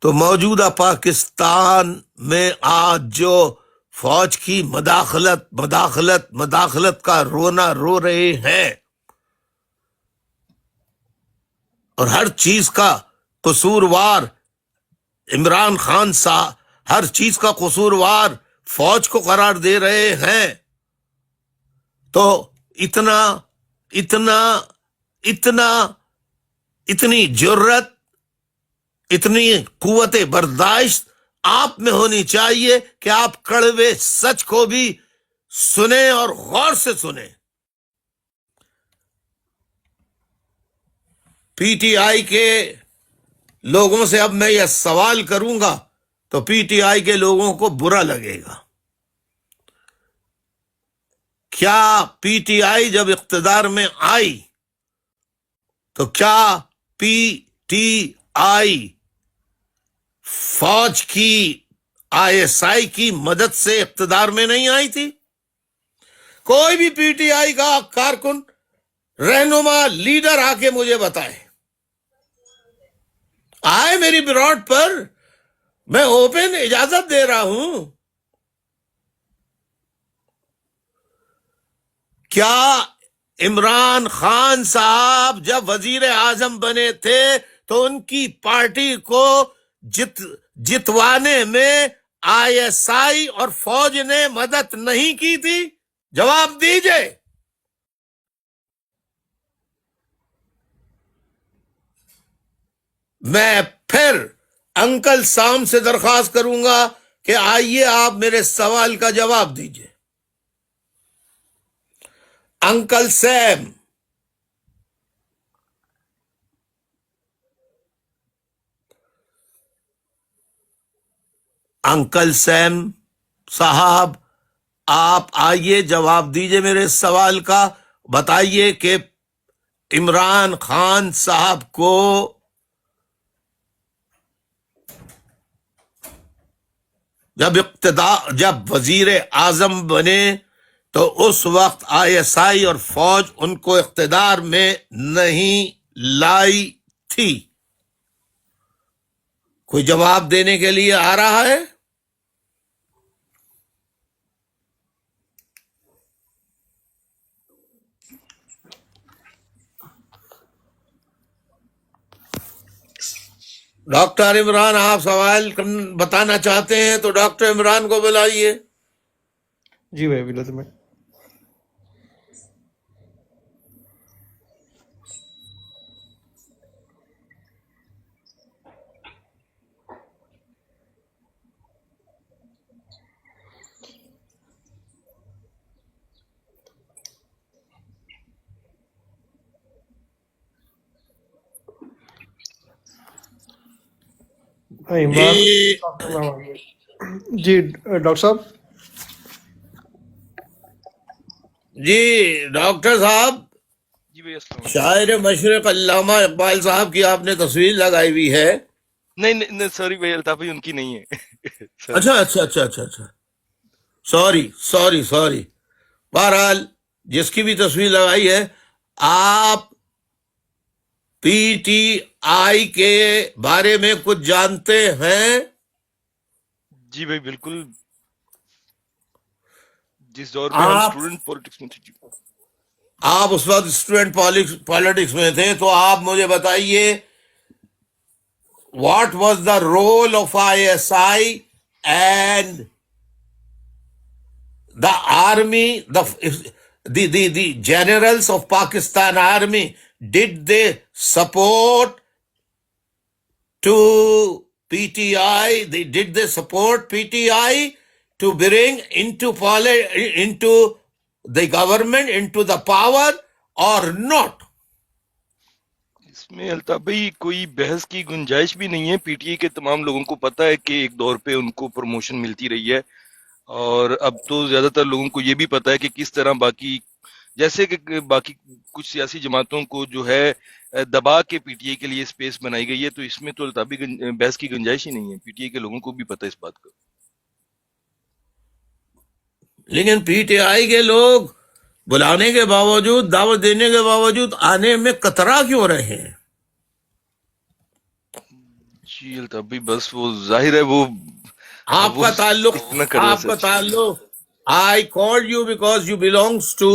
تو موجودہ پاکستان میں آج جو فوج کی مداخلت کا رونا رو رہے ہیں، اور ہر چیز کا قصوروار عمران خان صاحب، ہر چیز کا قصوروار فوج کو قرار دے رہے ہیں، تو اتنی جرت، اتنی قوت برداشت آپ میں ہونی چاہیے کہ آپ کڑوے سچ کو بھی سنیں اور غور سے سنیں۔ پی ٹی آئی کے لوگوں سے اب میں یہ سوال کروں گا تو پی ٹی آئی کے لوگوں کو برا لگے گا۔ کیا پی ٹی آئی جب اقتدار میں آئی تو کیا پی ٹی آئی فوج کی ISI کی مدد سے اقتدار میں نہیں آئی تھی؟ کوئی بھی پی ٹی آئی کا کارکن، رہنما، لیڈر آ کے مجھے بتائے، آئے میری براڈ پر، میں اوپن اجازت دے رہا ہوں۔ کیا عمران خان صاحب جب وزیر اعظم بنے تھے تو ان کی پارٹی کو جتوانے میں ISI اور فوج نے مدد نہیں کی تھی؟ جواب دیجئے۔ میں پھر انکل سام سے درخواست کروں گا کہ آئیے آپ میرے سوال کا جواب دیجئے۔ انکل سیم، انکل سیم صاحب، آپ آئیے، جواب دیجئے میرے سوال کا۔ بتائیے کہ عمران خان صاحب کو جب وزیر اعظم بنے تو اس وقت ISI اور فوج ان کو اقتدار میں نہیں لائی تھی؟ کوئی جواب دینے کے لیے آ رہا ہے؟ ڈاکٹر عمران، آپ سوال بتانا چاہتے ہیں تو ڈاکٹر عمران کو بلائیے۔ جی بھائی بلا میں عمران جی جی ڈاکٹر صاحب، جی ڈاکٹر صاحب، جی بھائی السلام علیکم۔ شاعر مشرق علامہ اقبال صاحب کی آپ نے تصویر لگائی ہوئی ہے۔ نہیں سوری بھائی، الطاف بھائی ان کی نہیں ہے۔ اچھا اچھا اچھا اچھا اچھا، سوری۔ بہرحال جس کی بھی تصویر لگائی ہے، آپ پی ٹی آئی کے بارے میں کچھ جانتے ہیں؟ جی بھائی بالکل، جس دور میں ہم اسٹوڈنٹ پالیٹکس میں تھے۔ جی آپ اس وقت اسٹوڈنٹ پالیٹکس میں تھے، تو آپ مجھے بتائیے what was the role of ISI and the army, the generals of Pakistan army, did they support to PTI? Did they support PTI to bring into the government, into the power or not? اس میں الطاف بھائی کوئی بحث کی گنجائش بھی نہیں ہے۔ P T I کے تمام لوگوں کو پتہ ہے کہ ایک دور پہ ان کو پروموشن ملتی رہی ہے، اور اب تو زیادہ تر لوگوں کو یہ بھی پتہ ہے کہ کس طرح جیسے کہ باقی کچھ سیاسی جماعتوں کو جو ہے دبا کے پی ٹی آئی کے لیے اسپیس بنائی گئی ہے، تو اس میں تو الطاف بھائی بحث کی گنجائش ہی نہیں ہے۔ پی ٹی آئی کے لوگوں کو بھی پتہ ہے اس بات کا۔ لیکن پی ٹی آئی کے لوگ بلانے کے باوجود، دعوت دینے کے باوجود آنے میں کترا کیوں رہے ہیں؟ جی الطاف بھائی بس وہ ظاہر ہے وہ آپ وہ کا تعلق اتنا کڑوا آپ کا سچ. تعلق I called you because you belongs to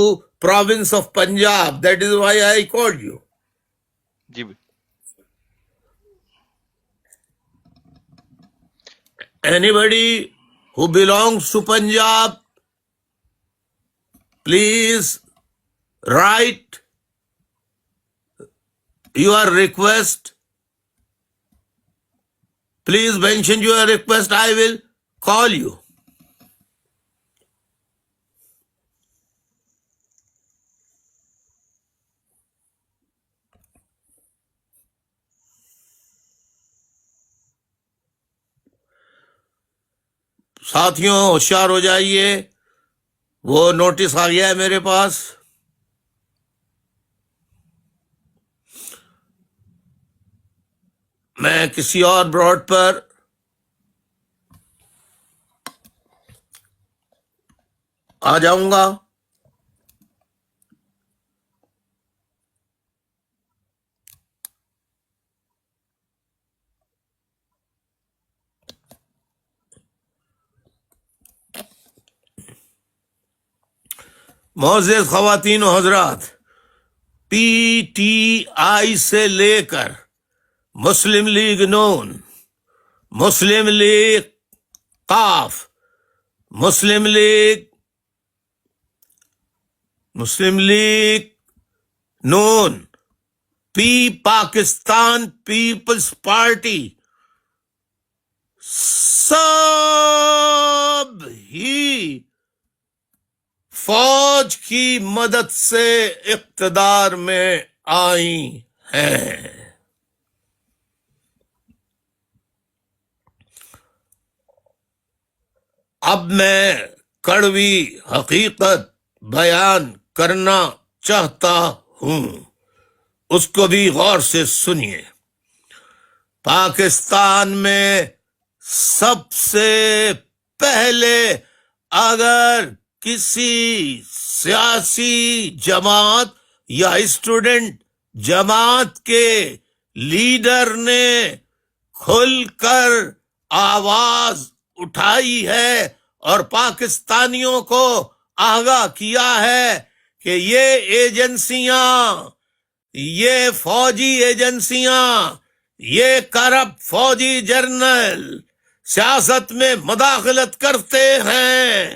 province of Punjab. That is why I called you. جی بھائی. Anybody who belongs to Punjab, please write your request. Please mention your request. I will call you. ساتھیوں ہوشیار ہو جائیے، وہ notice آ گیا ہے میرے پاس. میں کسی اور براڈ پر آ جاؤں گا. معزز خواتین و حضرات، پی ٹی آئی سے لے کر مسلم لیگ نون، مسلم لیگ قاف، مسلم لیگ نون، پاکستان پیپلز پارٹی، سب ہی فوج کی مدد سے اقتدار میں آئی ہیں. اب میں کڑوی حقیقت بیان کرنا چاہتا ہوں، اس کو بھی غور سے سنیے. پاکستان میں سب سے پہلے اگر کسی سیاسی جماعت یا اسٹوڈنٹ جماعت کے لیڈر نے کھل کر آواز اٹھائی ہے اور پاکستانیوں کو آگاہ کیا ہے کہ یہ ایجنسیاں، یہ فوجی ایجنسیاں، یہ کرپٹ فوجی جرنل سیاست میں مداخلت کرتے ہیں،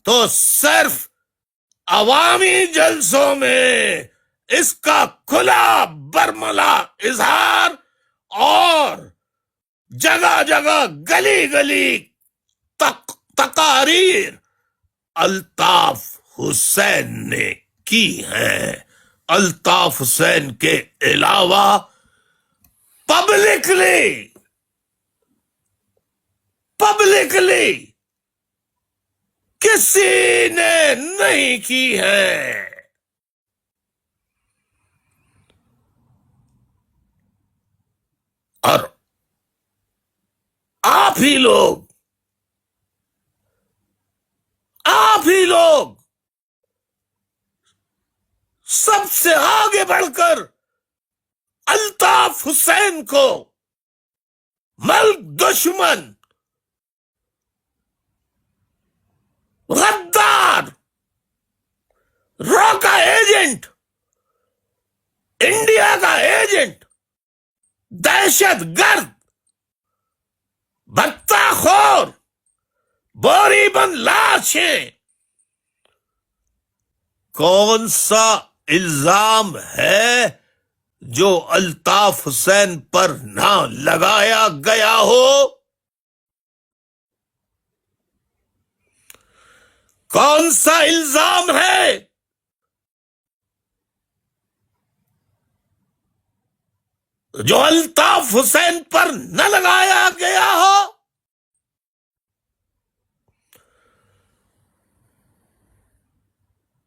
تو صرف عوامی جلسوں میں اس کا کھلا برملا اظہار اور جگہ جگہ گلی گلی تقاریر الطاف حسین نے کی ہیں. الطاف حسین کے علاوہ پبلکلی کسی نے نہیں کی ہے. اور آپ ہی لوگ سب سے آگے بڑھ کر الطاف حسین کو ملک دشمن، غدار، را کا ایجنٹ، انڈیا کا ایجنٹ، دہشت گرد، بھتہ خور، بوری بند لاشیں، کون سا الزام ہے جو الطاف حسین پر نہ لگایا گیا ہو؟ کون سا الزام ہے جو الطاف حسین پر نہ لگایا گیا ہو؟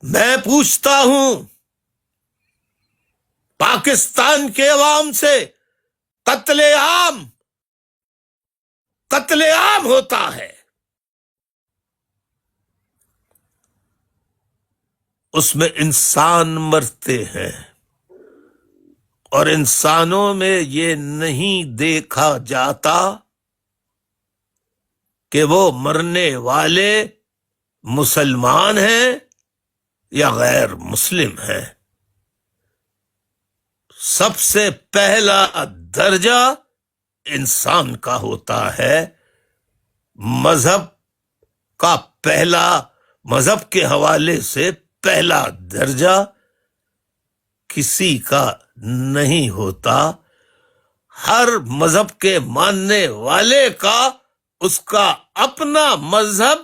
میں پوچھتا ہوں، پاکستان کے عوام سے قتل عام ہوتا ہے، اس میں انسان مرتے ہیں، اور انسانوں میں یہ نہیں دیکھا جاتا کہ وہ مرنے والے مسلمان ہیں یا غیر مسلم ہیں. سب سے پہلا درجہ انسان کا ہوتا ہے. مذہب کا پہلا، مذہب کے حوالے سے پہلا درجہ کسی کا نہیں ہوتا. ہر مذہب کے ماننے والے کا اس کا اپنا مذہب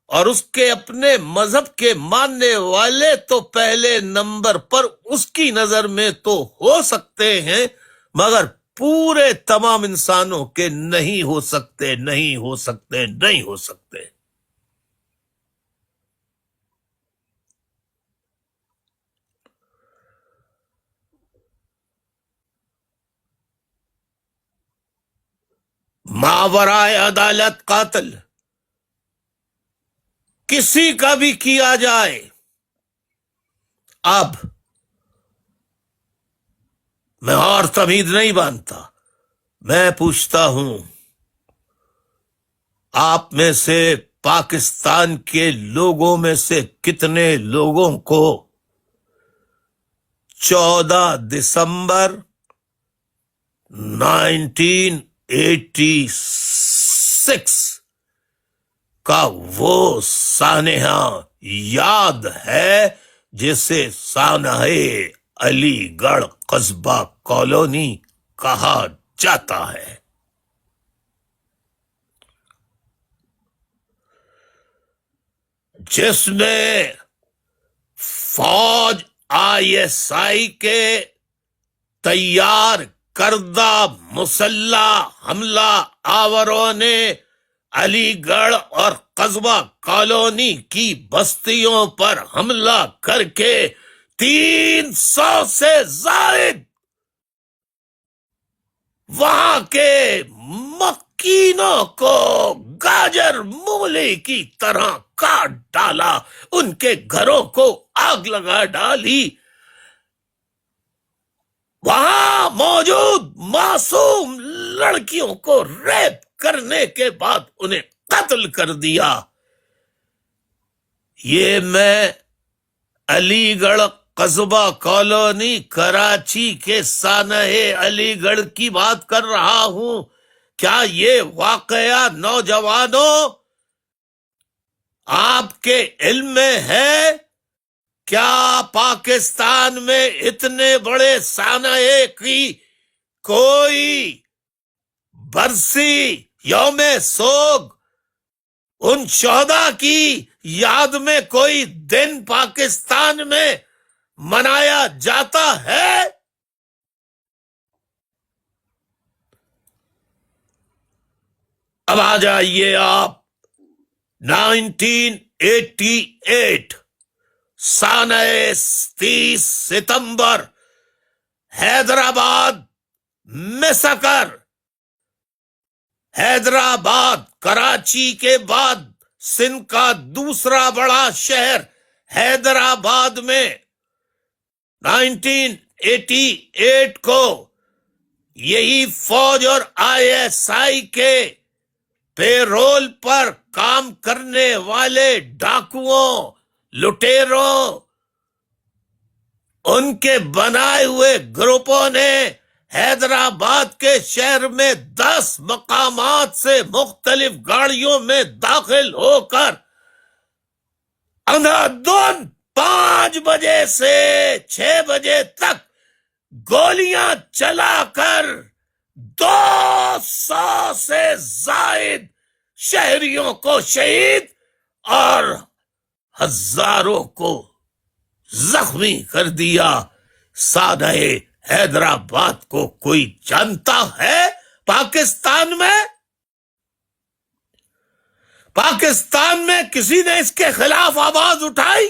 اور اس کے اپنے مذہب کے ماننے والے تو پہلے نمبر پر اس کی نظر میں تو ہو سکتے ہیں، مگر پورے تمام انسانوں کے نہیں ہو سکتے، نہیں ہو سکتے، نہیں ہو سکتے. ماورائے عدالت قاتل کسی کا بھی کیا جائے. اب میں اور تمید نہیں باندھتا، میں پوچھتا ہوں آپ میں سے پاکستان کے لوگوں میں سے کتنے لوگوں کو 14 دسمبر 1986 کا وہ سانحہ یاد ہے جسے سانحہ علی گڑھ قصبہ کالونی کہا جاتا ہے؟ جس میں فوج ISI کے تیار کردہ مسلح حملہ آوروں نے علی گڑھ اور قصبہ کالونی کی بستیوں پر حملہ کر کے 300 سے زائد وہاں کے مکینوں کو گاجر مولی کی طرح کاٹ ڈالا، ان کے گھروں کو آگ لگا ڈالی، وہاں موجود معصوم لڑکیوں کو ریپ کرنے کے بعد انہیں قتل کر دیا. یہ میں علی گڑھ قصبہ کالونی کراچی کے سانحہ علی گڑھ کی بات کر رہا ہوں. کیا یہ واقعہ نوجوانوں آپ کے علم میں ہے؟ کیا پاکستان میں اتنے بڑے سانحے کی کوئی برسی، یوم سوگ، ان شہداء کی یاد میں کوئی دن پاکستان میں منایا جاتا ہے؟ اب آ جائیے آپ 1988 سانحہ 30 ستمبر حیدرآباد مسکر. حیدرآباد کراچی کے بعد سندھ کا دوسرا بڑا شہر حیدرآباد میں 1988 کو یہی فوج اور ISI کے پے رول پر کام کرنے والے ڈاکوؤں، لٹیروں، ان کے بنائے ہوئے گروپوں نے حیدرآباد کے شہر میں 10 مقامات سے مختلف گاڑیوں میں داخل ہو کر اندھا دھند 5 بجے سے 6 بجے تک گولیاں چلا کر 200 سے زائد شہریوں کو شہید اور ہزاروں کو زخمی کر دیا. سانحہ حیدرآباد کو کوئی جانتا ہے پاکستان میں؟ پاکستان میں کسی نے اس کے خلاف آواز اٹھائی؟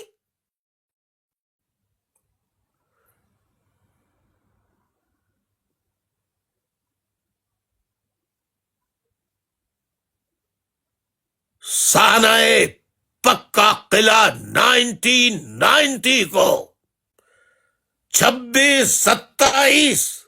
سانحہ پکا قلعہ 1990 کو 26-27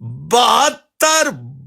72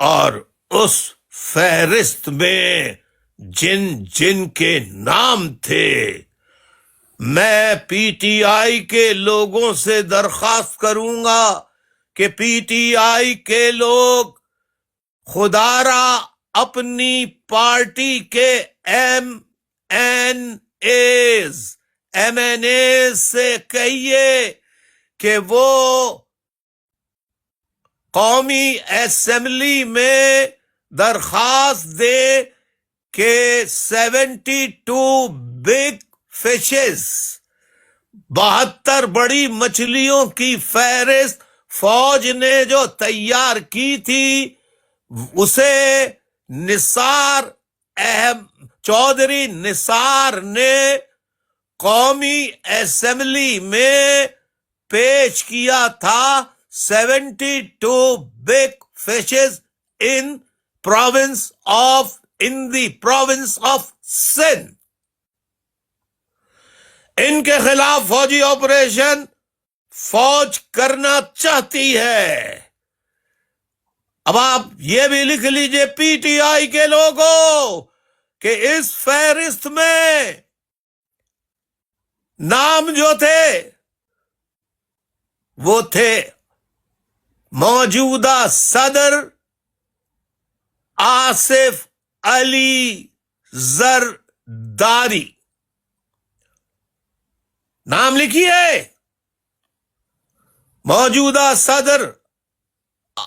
اور اس فہرست میں جن جن کے نام تھے، میں پی ٹی آئی کے لوگوں سے درخواست کروں گا کہ پی ٹی آئی کے لوگ خدا را اپنی پارٹی کے ایم این ایز سے کہیے کہ وہ قومی اسمبلی میں درخواست دے کہ 72 بگ فشز، 72 بڑی مچھلیوں کی فہرست فوج نے جو تیار کی تھی، اسے چودھری نثار نے قومی اسمبلی میں پیش کیا تھا۔ 72 big fishes in the province of Sindh۔ ان کے خلاف فوجی آپریشن فوج کرنا چاہتی ہے۔ اب آپ یہ بھی لکھ لیجئے پی ٹی آئی کے لوگوں کہ اس فہرست میں نام جو تھے وہ تھے موجودہ صدر آصف علی زرداری۔ نام لکھیے، موجودہ صدر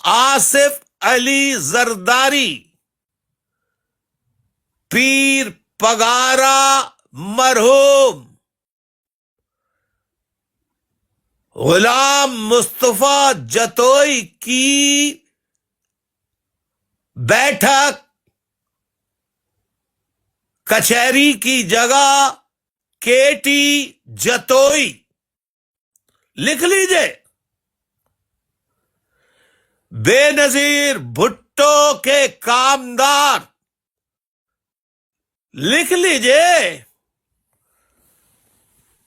آصف علی زرداری، پیر پگارا مرحوم، غلام مصطفیٰ جتوئی کی بیٹھک کچہری کی جگہ کے ٹی جتوئی، لکھ لیجئے۔ بے نظیر بھٹو کے کامدار، لکھ لیجئے۔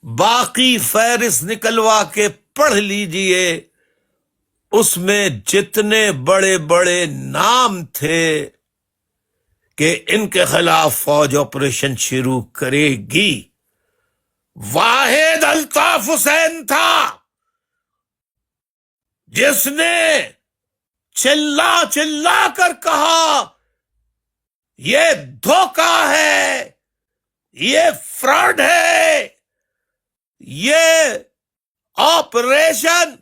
باقی فہرست نکلوا کے پڑھ لیجئے، اس میں جتنے بڑے بڑے نام تھے کہ ان کے خلاف فوج آپریشن شروع کرے گی، واحد الطاف حسین تھا جس نے چلا چلا کر کہا یہ دھوکہ ہے، یہ فراڈ ہے، یہ آپریشن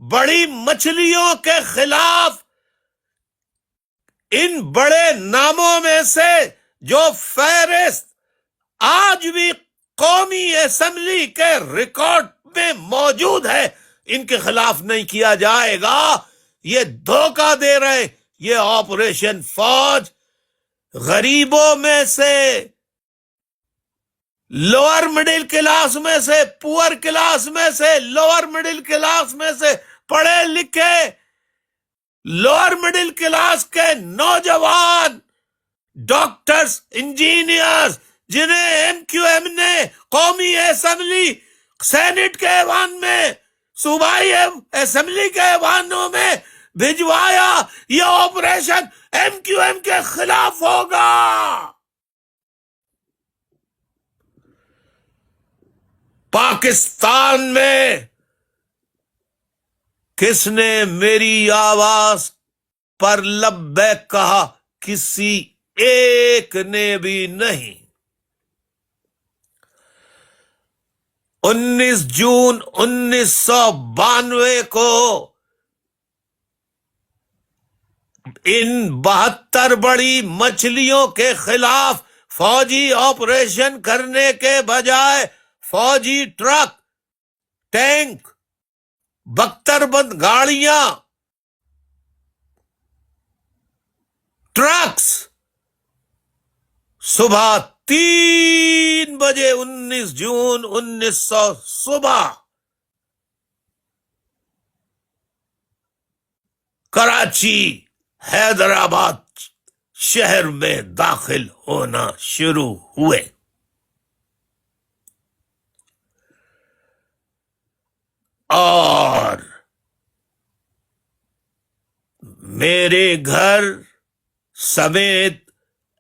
بڑی مچھلیوں کے خلاف ان بڑے ناموں میں سے جو فہرست آج بھی قومی اسمبلی کے ریکارڈ میں موجود ہے، ان کے خلاف نہیں کیا جائے گا، یہ دھوکہ دے رہے۔ یہ آپریشن فوج غریبوں میں سے، لوور مڈل کلاس میں سے، پور کلاس میں سے، لوور مڈل کلاس میں سے، پڑھے لکھے لوور مڈل کلاس کے نوجوان ڈاکٹرز، انجینئرز، جنہیں ایم کیو ایم نے قومی اسمبلی، سینٹ کے ایوان میں، صوبائی اسمبلی کے ایوانوں میں بھجوایا، یہ آپریشن ایم کیو ایم کے خلاف ہوگا۔ پاکستان میں کس نے میری آواز پر لبیک کہا؟ کسی ایک نے بھی نہیں۔ 19 جون 1992 کو ان 72 بڑی مچھلیوں کے خلاف فوجی آپریشن کرنے کے بجائے فوجی ٹرک، ٹینک، بختربند گاڑیاں، ٹرکس صبح 3 بجے 19 جون 1900 صبح کراچی، حیدرآباد شہر میں داخل ہونا شروع ہوئے۔ اور میرے گھر سمیت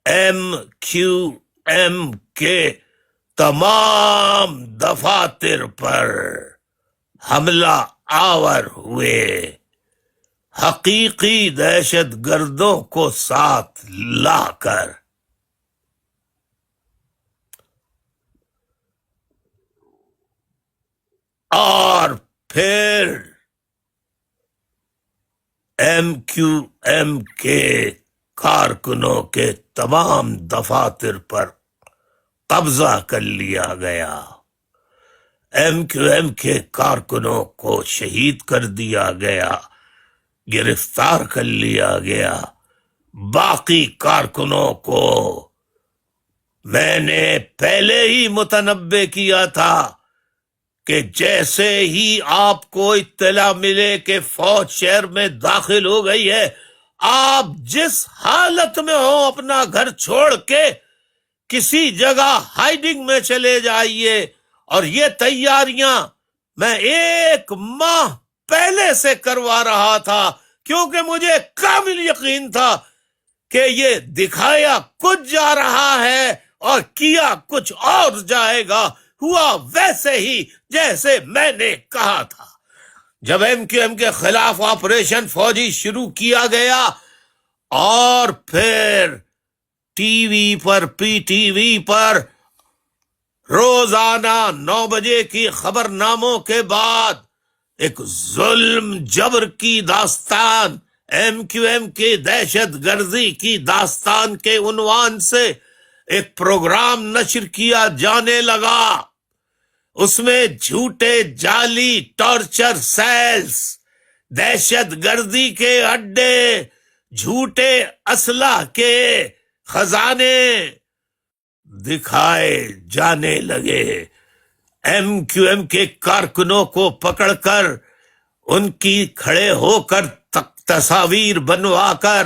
MQM کے تمام دفاتر پر حملہ آور ہوئے، حقیقی دہشت گردوں کو ساتھ لا کر۔ اور پھر MQM کے کارکنوں کے تمام دفاتر پر قبضہ کر لیا گیا، MQM کے کارکنوں کو شہید کر دیا گیا، گرفتار کر لیا گیا۔ باقی کارکنوں کو میں نے پہلے ہی متنبع کیا تھا کہ جیسے ہی آپ کو اطلاع ملے کہ فوج شہر میں داخل ہو گئی ہے، آپ جس حالت میں ہو اپنا گھر چھوڑ کے کسی جگہ ہائیڈنگ میں چلے جائیے۔ اور یہ تیاریاں میں 1 ماہ پہلے سے کروا رہا تھا، کیونکہ مجھے کامل یقین تھا کہ یہ دکھایا کچھ جا رہا ہے اور کیا کچھ اور جائے گا۔ ہوا ویسے ہی جیسے میں نے کہا تھا۔ جب MQM کے خلاف آپریشن فوجی شروع کیا گیا اور پھر ٹی وی پر PTV پر روزانہ 9 بجے کی خبر ناموں کے بعد ایک ظلم جبر کی داستان، MQM کی دہشت گردی کی داستان کے عنوان سے ایک پروگرام نشر کیا جانے لگا۔ اس میں جھوٹے جعلی ٹارچر سیلز، دہشت گردی کے اڈے، جھوٹے اسلحہ کے خزانے دکھائے جانے لگے۔ MQM کے کارکنوں کو پکڑ کر ان کی کھڑے ہو کر تصاویر بنوا کر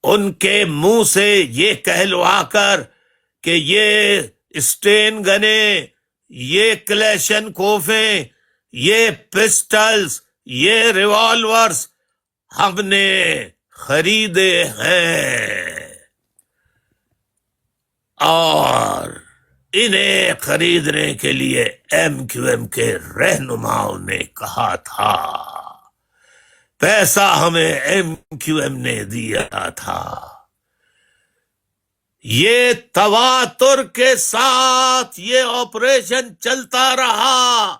ان کے منہ سے یہ کہلوا کر کہ یہ اسٹین گنیں، یہ کلیشن کوفیں، یہ پسٹلز، یہ ریوالورز ہم نے خریدے ہیں، اور انہیں خریدنے کے لیے MQM کے رہنماؤں نے کہا تھا، پیسہ ہمیں MQM نے دیا تھا۔ یہ تواتر کے ساتھ یہ آپریشن چلتا رہا۔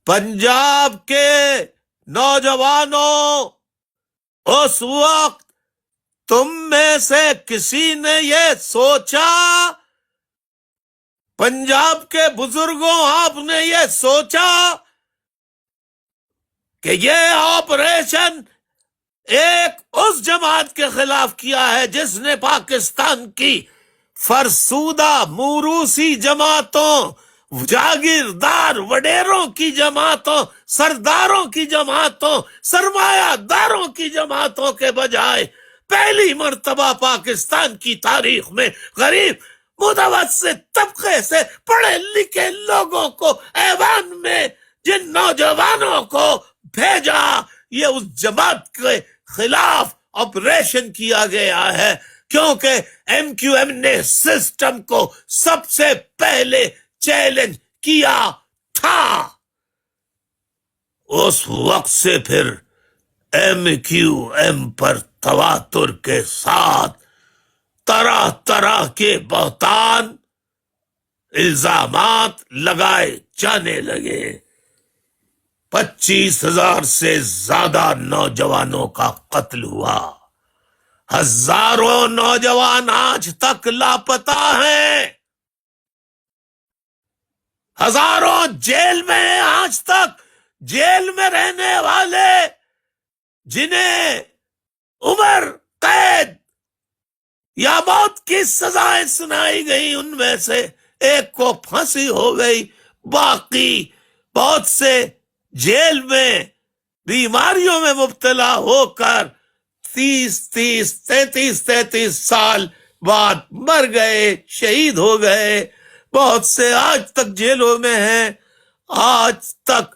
پنجاب کے نوجوانوں، اس وقت تم میں سے کسی نے یہ سوچا، پنجاب کے بزرگوں آپ نے یہ سوچا کہ یہ آپریشن ایک اس جماعت کے خلاف کیا ہے جس نے پاکستان کی فرسودہ موروثی جماعتوں، جاگیردار وڈیروں کی جماعتوں، سرداروں کی جماعتوں، سرمایہ داروں کی جماعتوں کے بجائے پہلی مرتبہ پاکستان کی تاریخ میں غریب متوسط طبقے سے پڑھے لکھے لوگوں کو ایوان میں جن نوجوانوں کو بھیجا، یہ اس جماعت کے خلاف آپریشن کیا گیا ہے، کیونکہ MQM نے سسٹم کو سب سے پہلے چیلنج کیا تھا۔ اس وقت سے پھر MQM پر تواتر کے ساتھ طرح طرح کے بہتان، الزامات لگائے جانے لگے۔ 25,000 سے زیادہ نوجوانوں کا قتل ہوا، ہزاروں نوجوان آج تک لاپتہ ہیں، ہزاروں جیل میں ہیں آج تک، جیل میں رہنے والے جنہیں عمر قید یا موت کی سزائیں سنائی گئی، ان میں سے ایک کو پھانسی ہو گئی، باقی بہت سے جیل میں بیماریوں میں مبتلا ہو کر 33 سال بعد مر گئے، شہید ہو گئے۔ بہت سے آج تک جیلوں میں ہیں، آج تک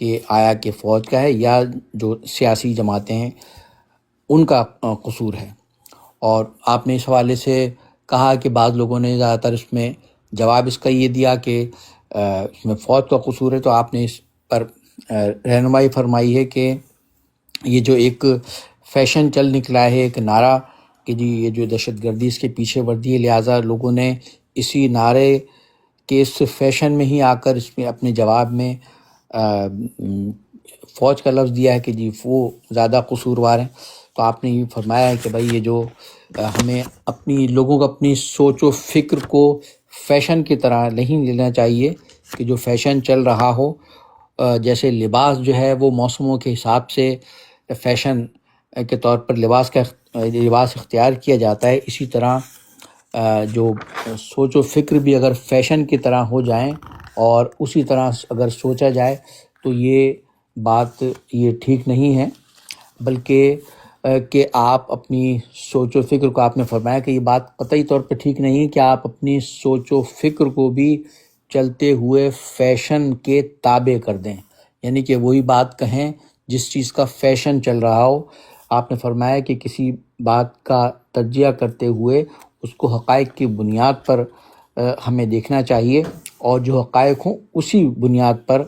کہ آیا کہ فوج کا ہے یا جو سیاسی جماعتیں ہیں ان کا قصور ہے. اور آپ نے اس حوالے سے کہا کہ بعض لوگوں نے زیادہ تر اس میں جواب اس کا یہ دیا کہ اس میں فوج کا قصور ہے. تو آپ نے اس پر رہنمائی فرمائی ہے کہ یہ جو ایک فیشن چل نکلا ہے، ایک نعرہ کہ جی یہ جو دہشت گردی اس کے پیچھے ورزی ہے، لہٰذا لوگوں نے اسی نعرے کے اس فیشن میں ہی آ کر اس میں اپنے جواب میں فوج کا لفظ دیا ہے کہ جی وہ زیادہ قصوروار ہیں. تو آپ نے یہ فرمایا ہے کہ بھائی یہ جو ہمیں اپنی لوگوں کو اپنی سوچ و فکر کو فیشن کی طرح نہیں لینا چاہیے کہ جو فیشن چل رہا ہو، جیسے لباس جو ہے وہ موسموں کے حساب سے فیشن کے طور پر لباس اختیار کیا جاتا ہے، اسی طرح جو سوچ و فکر بھی اگر فیشن کی طرح ہو جائیں اور اسی طرح اگر سوچا جائے تو یہ بات یہ ٹھیک نہیں ہے، بلکہ کہ آپ اپنی سوچ و فکر کو، آپ نے فرمایا کہ یہ بات قطعی طور پہ ٹھیک نہیں ہے کہ آپ اپنی سوچ و فکر کو بھی چلتے ہوئے فیشن کے تابع کر دیں، یعنی کہ وہی بات کہیں جس چیز کا فیشن چل رہا ہو. آپ نے فرمایا کہ کسی بات کا تجزیہ کرتے ہوئے اس کو حقائق کی بنیاد پر ہمیں دیکھنا چاہیے، اور جو حقائق ہوں اسی بنیاد پر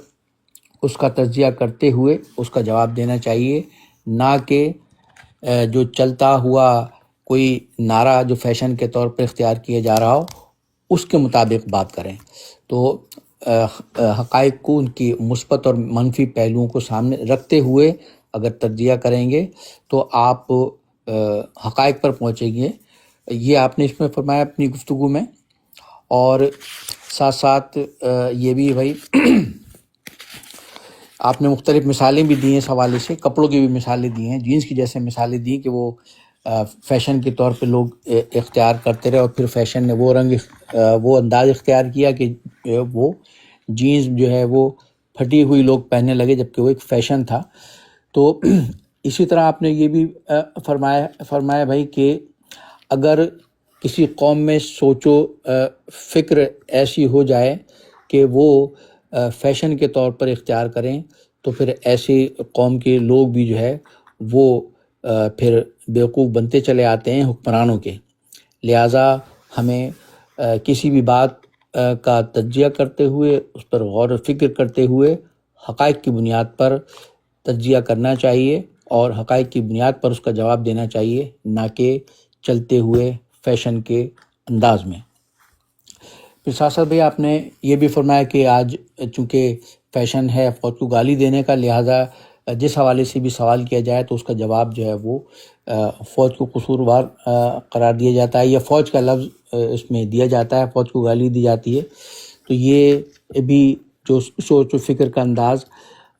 اس کا تجزیہ کرتے ہوئے اس کا جواب دینا چاہیے، نہ کہ جو چلتا ہوا کوئی نعرہ جو فیشن کے طور پر اختیار کیا جا رہا ہو اس کے مطابق بات کریں. تو حقائق کو، ان کی مثبت اور منفی پہلوؤں کو سامنے رکھتے ہوئے اگر تجزیہ کریں گے تو آپ حقائق پر پہنچیں گے. یہ آپ نے اس میں فرمایا اپنی گفتگو میں. اور ساتھ ساتھ یہ بھی بھائی آپ نے مختلف مثالیں بھی دی ہیں اس حوالے سے، کپڑوں کی بھی مثالیں دی ہیں، جینس کی جیسے مثالیں دی کہ وہ فیشن کے طور پہ لوگ اختیار کرتے رہے اور پھر فیشن نے وہ انداز اختیار کیا کہ وہ جینس جو ہے وہ پھٹی ہوئی لوگ پہننے لگے، جبکہ وہ ایک فیشن تھا. تو اسی طرح آپ نے یہ بھی فرمایا بھائی کہ اگر کسی قوم میں سوچ و فکر ایسی ہو جائے کہ وہ فیشن کے طور پر اختیار کریں تو پھر ایسی قوم کے لوگ بھی جو ہے وہ پھر بیوقوف بنتے چلے آتے ہیں حکمرانوں کے. لہٰذا ہمیں کسی بھی بات کا تجزیہ کرتے ہوئے، اس پر غور و فکر کرتے ہوئے حقائق کی بنیاد پر تجزیہ کرنا چاہیے اور حقائق کی بنیاد پر اس کا جواب دینا چاہیے، نہ کہ چلتے ہوئے فیشن کے انداز میں. پھر ساتھ ساتھ بھائی آپ نے یہ بھی فرمایا کہ آج چونکہ فیشن ہے فوج کو گالی دینے کا، لہٰذا جس حوالے سے بھی سوال کیا جائے تو اس کا جواب جو ہے وہ فوج کو قصوروار قرار دیا جاتا ہے یا فوج کا لفظ اس میں دیا جاتا ہے، فوج کو گالی دی جاتی ہے. تو یہ بھی جو سوچ و فکر کا انداز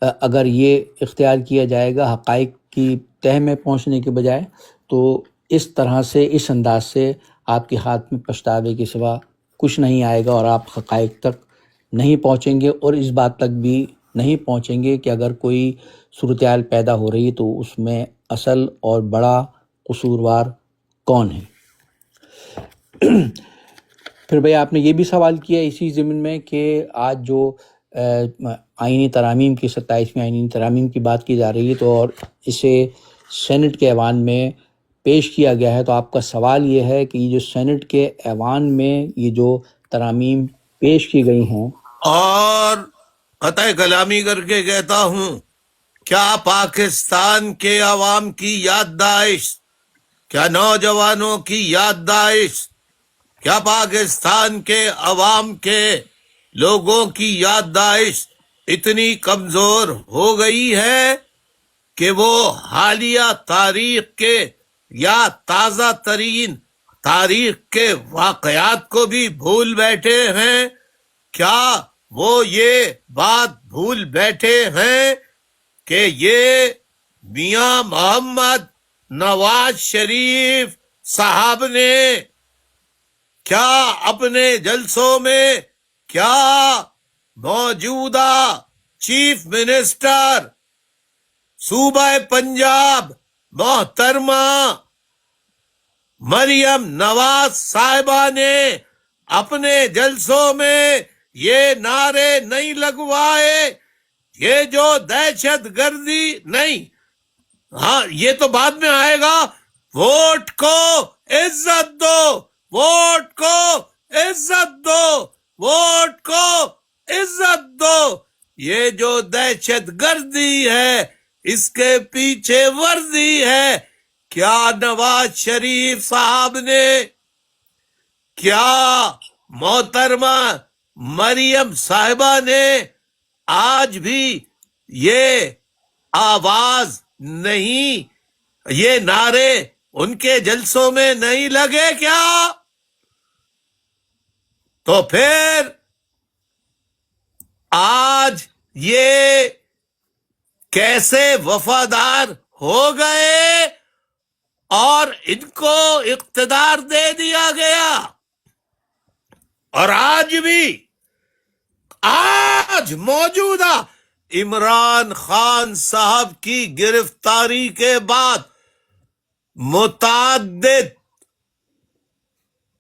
اگر یہ اختیار کیا جائے گا حقائق کی تہ میں پہنچنے کے بجائے، تو اس طرح سے، اس انداز سے آپ کے ہاتھ میں پچھتاوے کے سوا کچھ نہیں آئے گا اور آپ حقائق تک نہیں پہنچیں گے، اور اس بات تک بھی نہیں پہنچیں گے کہ اگر کوئی صورتحال پیدا ہو رہی ہے تو اس میں اصل اور بڑا قصوروار کون ہے. پھر بھئی آپ نے یہ بھی سوال کیا اسی ضمن میں کہ آج جو آئینی ترامیم کی 27ویں آئینی ترامیم کی بات کی جا رہی ہے تو اور اسے سینٹ کے ایوان میں پیش کیا گیا ہے، تو آپ کا سوال یہ ہے کہ یہ جو سینٹ کے ایوان میں یہ جو ترامیم پیش کی گئی ہیں، اور قطع کلامی کر کے کہتا ہوں، کیا پاکستان کے عوام کی یادداشت، کیا نوجوانوں کی یادداشت، کیا پاکستان کے عوام کے لوگوں کی یادداشت اتنی کمزور ہو گئی ہے کہ وہ حالیہ تاریخ کے یا تازہ ترین تاریخ کے واقعات کو بھی بھول بیٹھے ہیں؟ کیا وہ یہ بات بھول بیٹھے ہیں کہ یہ میاں محمد نواز شریف صاحب نے کیا اپنے جلسوں میں کیا موجودہ چیف منسٹر صوبہ پنجاب محترمہ مریم نواز صاحبہ نے اپنے جلسوں میں یہ نعرے نہیں لگوائے، یہ جو دہشت گردی نہیں، ہاں یہ تو بعد میں آئے گا، ووٹ کو عزت دو، ووٹ کو عزت دو، ووٹ کو عزت دو۔ یہ جو دہشت گردی ہے اس کے پیچھے ورزی ہے۔ کیا نواز شریف صاحب نے، کیا محترمہ مریم صاحبہ نے آج بھی یہ آواز نہیں، یہ نعرے ان کے جلسوں میں نہیں لگے کیا؟ تو پھر آج یہ کیسے وفادار ہو گئے اور ان کو اقتدار دے دیا گیا؟ اور آج بھی، آج موجودہ عمران خان صاحب کی گرفتاری کے بعد متعدد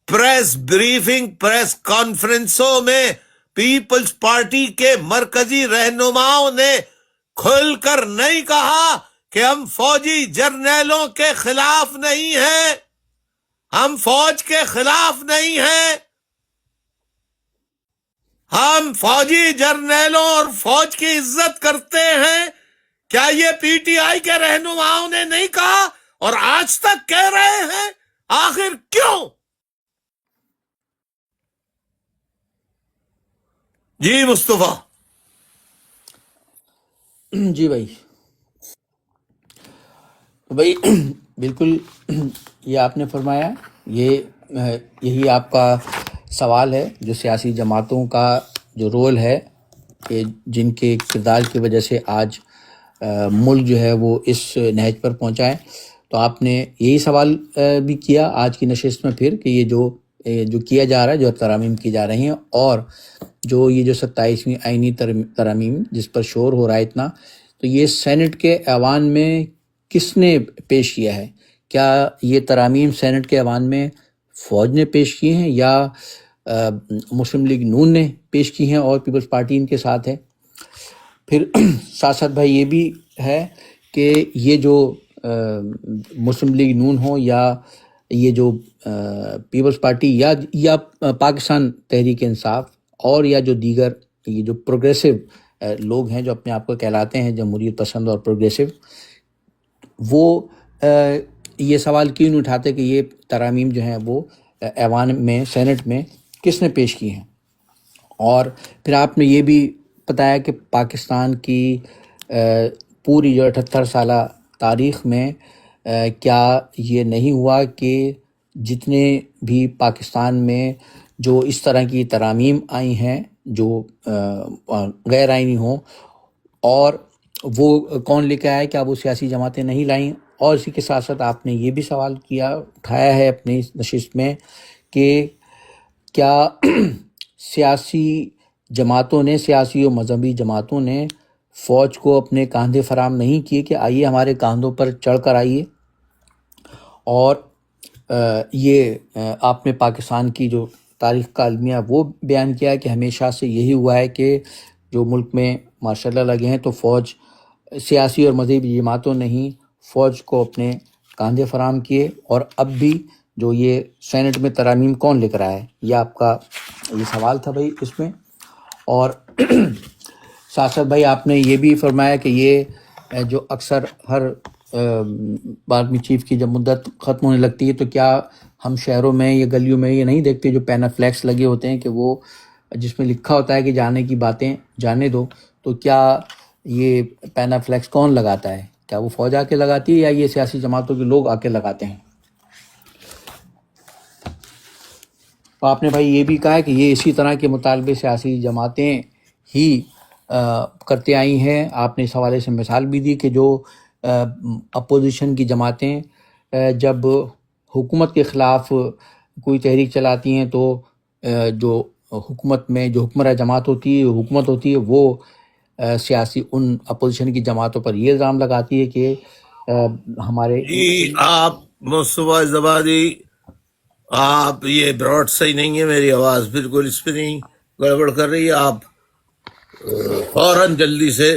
پریس بریفنگ، پریس کانفرنسوں میں پیپلز پارٹی کے مرکزی رہنماؤں نے کھل کر نہیں کہا کہ ہم فوجی جرنیلوں کے خلاف نہیں ہیں، ہم فوج کے خلاف نہیں ہیں، ہم فوجی جرنیلوں اور فوج کی عزت کرتے ہیں۔ کیا یہ پی ٹی آئی کے رہنماؤں نے نہیں کہا اور آج تک کہہ رہے ہیں؟ آخر کیوں؟ جی مصطفیٰ۔ جی بھائی، تو بھائی بالکل یہ آپ نے فرمایا، یہی آپ کا سوال ہے، جو سیاسی جماعتوں کا جو رول ہے کہ جن کے کردار کی وجہ سے آج ملک جو ہے وہ اس نہج پر پہنچا ہے۔ تو آپ نے یہی سوال بھی کیا آج کی نشست میں پھر کہ یہ جو کیا جا رہا ہے، جو ترامیم کی جا رہی ہیں، اور جو یہ جو 27ویں آئینی ترامیم جس پر شور ہو رہا ہے اتنا، تو یہ سینٹ کے ایوان میں کس نے پیش کیا ہے؟ کیا یہ ترامیم سینٹ کے ایوان میں فوج نے پیش کی ہیں یا مسلم لیگ نون نے پیش کی ہیں اور پیپلز پارٹی ان کے ساتھ ہے؟ پھر ساتھ ساتھ بھائی یہ بھی ہے کہ یہ جو مسلم لیگ نون ہو یا یہ جو پیپلز پارٹی یا پاکستان تحریک انصاف اور یا جو دیگر یہ جو پروگریسو لوگ ہیں جو اپنے آپ کو کہلاتے ہیں جمہوریت پسند اور پروگریسو، وہ یہ سوال کیوں نہیں اٹھاتے کہ یہ ترامیم جو ہیں وہ ایوان میں، سینٹ میں کس نے پیش کی ہیں؟ اور پھر آپ نے یہ بھی بتایا کہ پاکستان کی پوری جو 78 سالہ تاریخ میں کیا یہ نہیں ہوا کہ جتنے بھی پاکستان میں جو اس طرح کی ترامیم آئی ہیں جو غیر آئینی ہوں، اور وہ کون لے کے آیا؟ کیا وہ سیاسی جماعتیں نہیں لائیں؟ اور اسی کے ساتھ ساتھ آپ نے یہ بھی سوال اٹھایا ہے اپنی نشست میں کہ کیا سیاسی جماعتوں نے، سیاسی و مذہبی جماعتوں نے فوج کو اپنے کاندھے فراہم نہیں کیے کہ آئیے ہمارے کاندھوں پر چڑھ کر آئیے؟ اور یہ آپ نے پاکستان کی جو تاریخ کا المیہ وہ بیان کیا کہ ہمیشہ سے یہی ہوا ہے کہ جو ملک میں ماشاء اللہ لگے ہیں تو فوج، سیاسی اور مذہبی جماعتوں نے ہی فوج کو اپنے کاندھے فراہم کیے، اور اب بھی جو یہ سینٹ میں ترامیم کون لے کر آیا ہے؟ یہ آپ کا یہ سوال تھا بھائی اس میں۔ اور ساتھ ساتھ بھائی آپ نے یہ بھی فرمایا کہ یہ جو اکثر ہر آرمی چیف کی جب مدت ختم ہونے لگتی ہے تو کیا ہم شہروں میں یا گلیوں میں یہ نہیں دیکھتے جو پینا فلیکس لگے ہوتے ہیں کہ وہ جس میں لکھا ہوتا ہے کہ جانے کی باتیں جانے دو؟ تو کیا یہ پینا فلیکس کون لگاتا ہے؟ کیا وہ فوج آ کے لگاتی ہے یا یہ سیاسی جماعتوں کے لوگ آ کے لگاتے ہیں؟ تو آپ نے بھائی یہ بھی کہا کہ یہ اسی طرح کے مطالبے سیاسی جماعتیں ہی کرتے آئی ہیں۔ آپ نے اس حوالے سے مثال بھی دی کہ جو اپوزیشن کی جماعتیں جب حکومت کے خلاف کوئی تحریک چلاتی ہیں تو جو حکومت میں جو حکمراں جماعت ہوتی ہے، حکومت ہوتی ہے، وہ سیاسی ان اپوزیشن کی جماعتوں پر یہ الزام لگاتی ہے کہ ہمارے جی آپ مصطفیٰ زبادی، آپ یہ براڈ صحیح نہیں ہے، میری آواز بالکل اس پہ نہیں گڑبڑ کر رہی ہے۔ آپ فوراً جلدی سے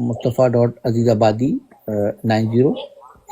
mustafa.azizabadi 90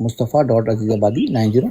mustafa.azizabadi 90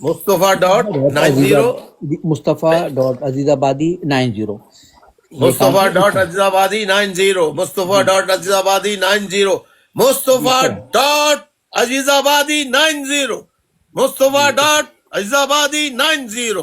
mustafa.azizabadi 90 Mustafa.azizabadi 90 Mustafa.azizabadi 90 Mustafa.azizabadi 90 Mustafa.azizabadi 90।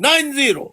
90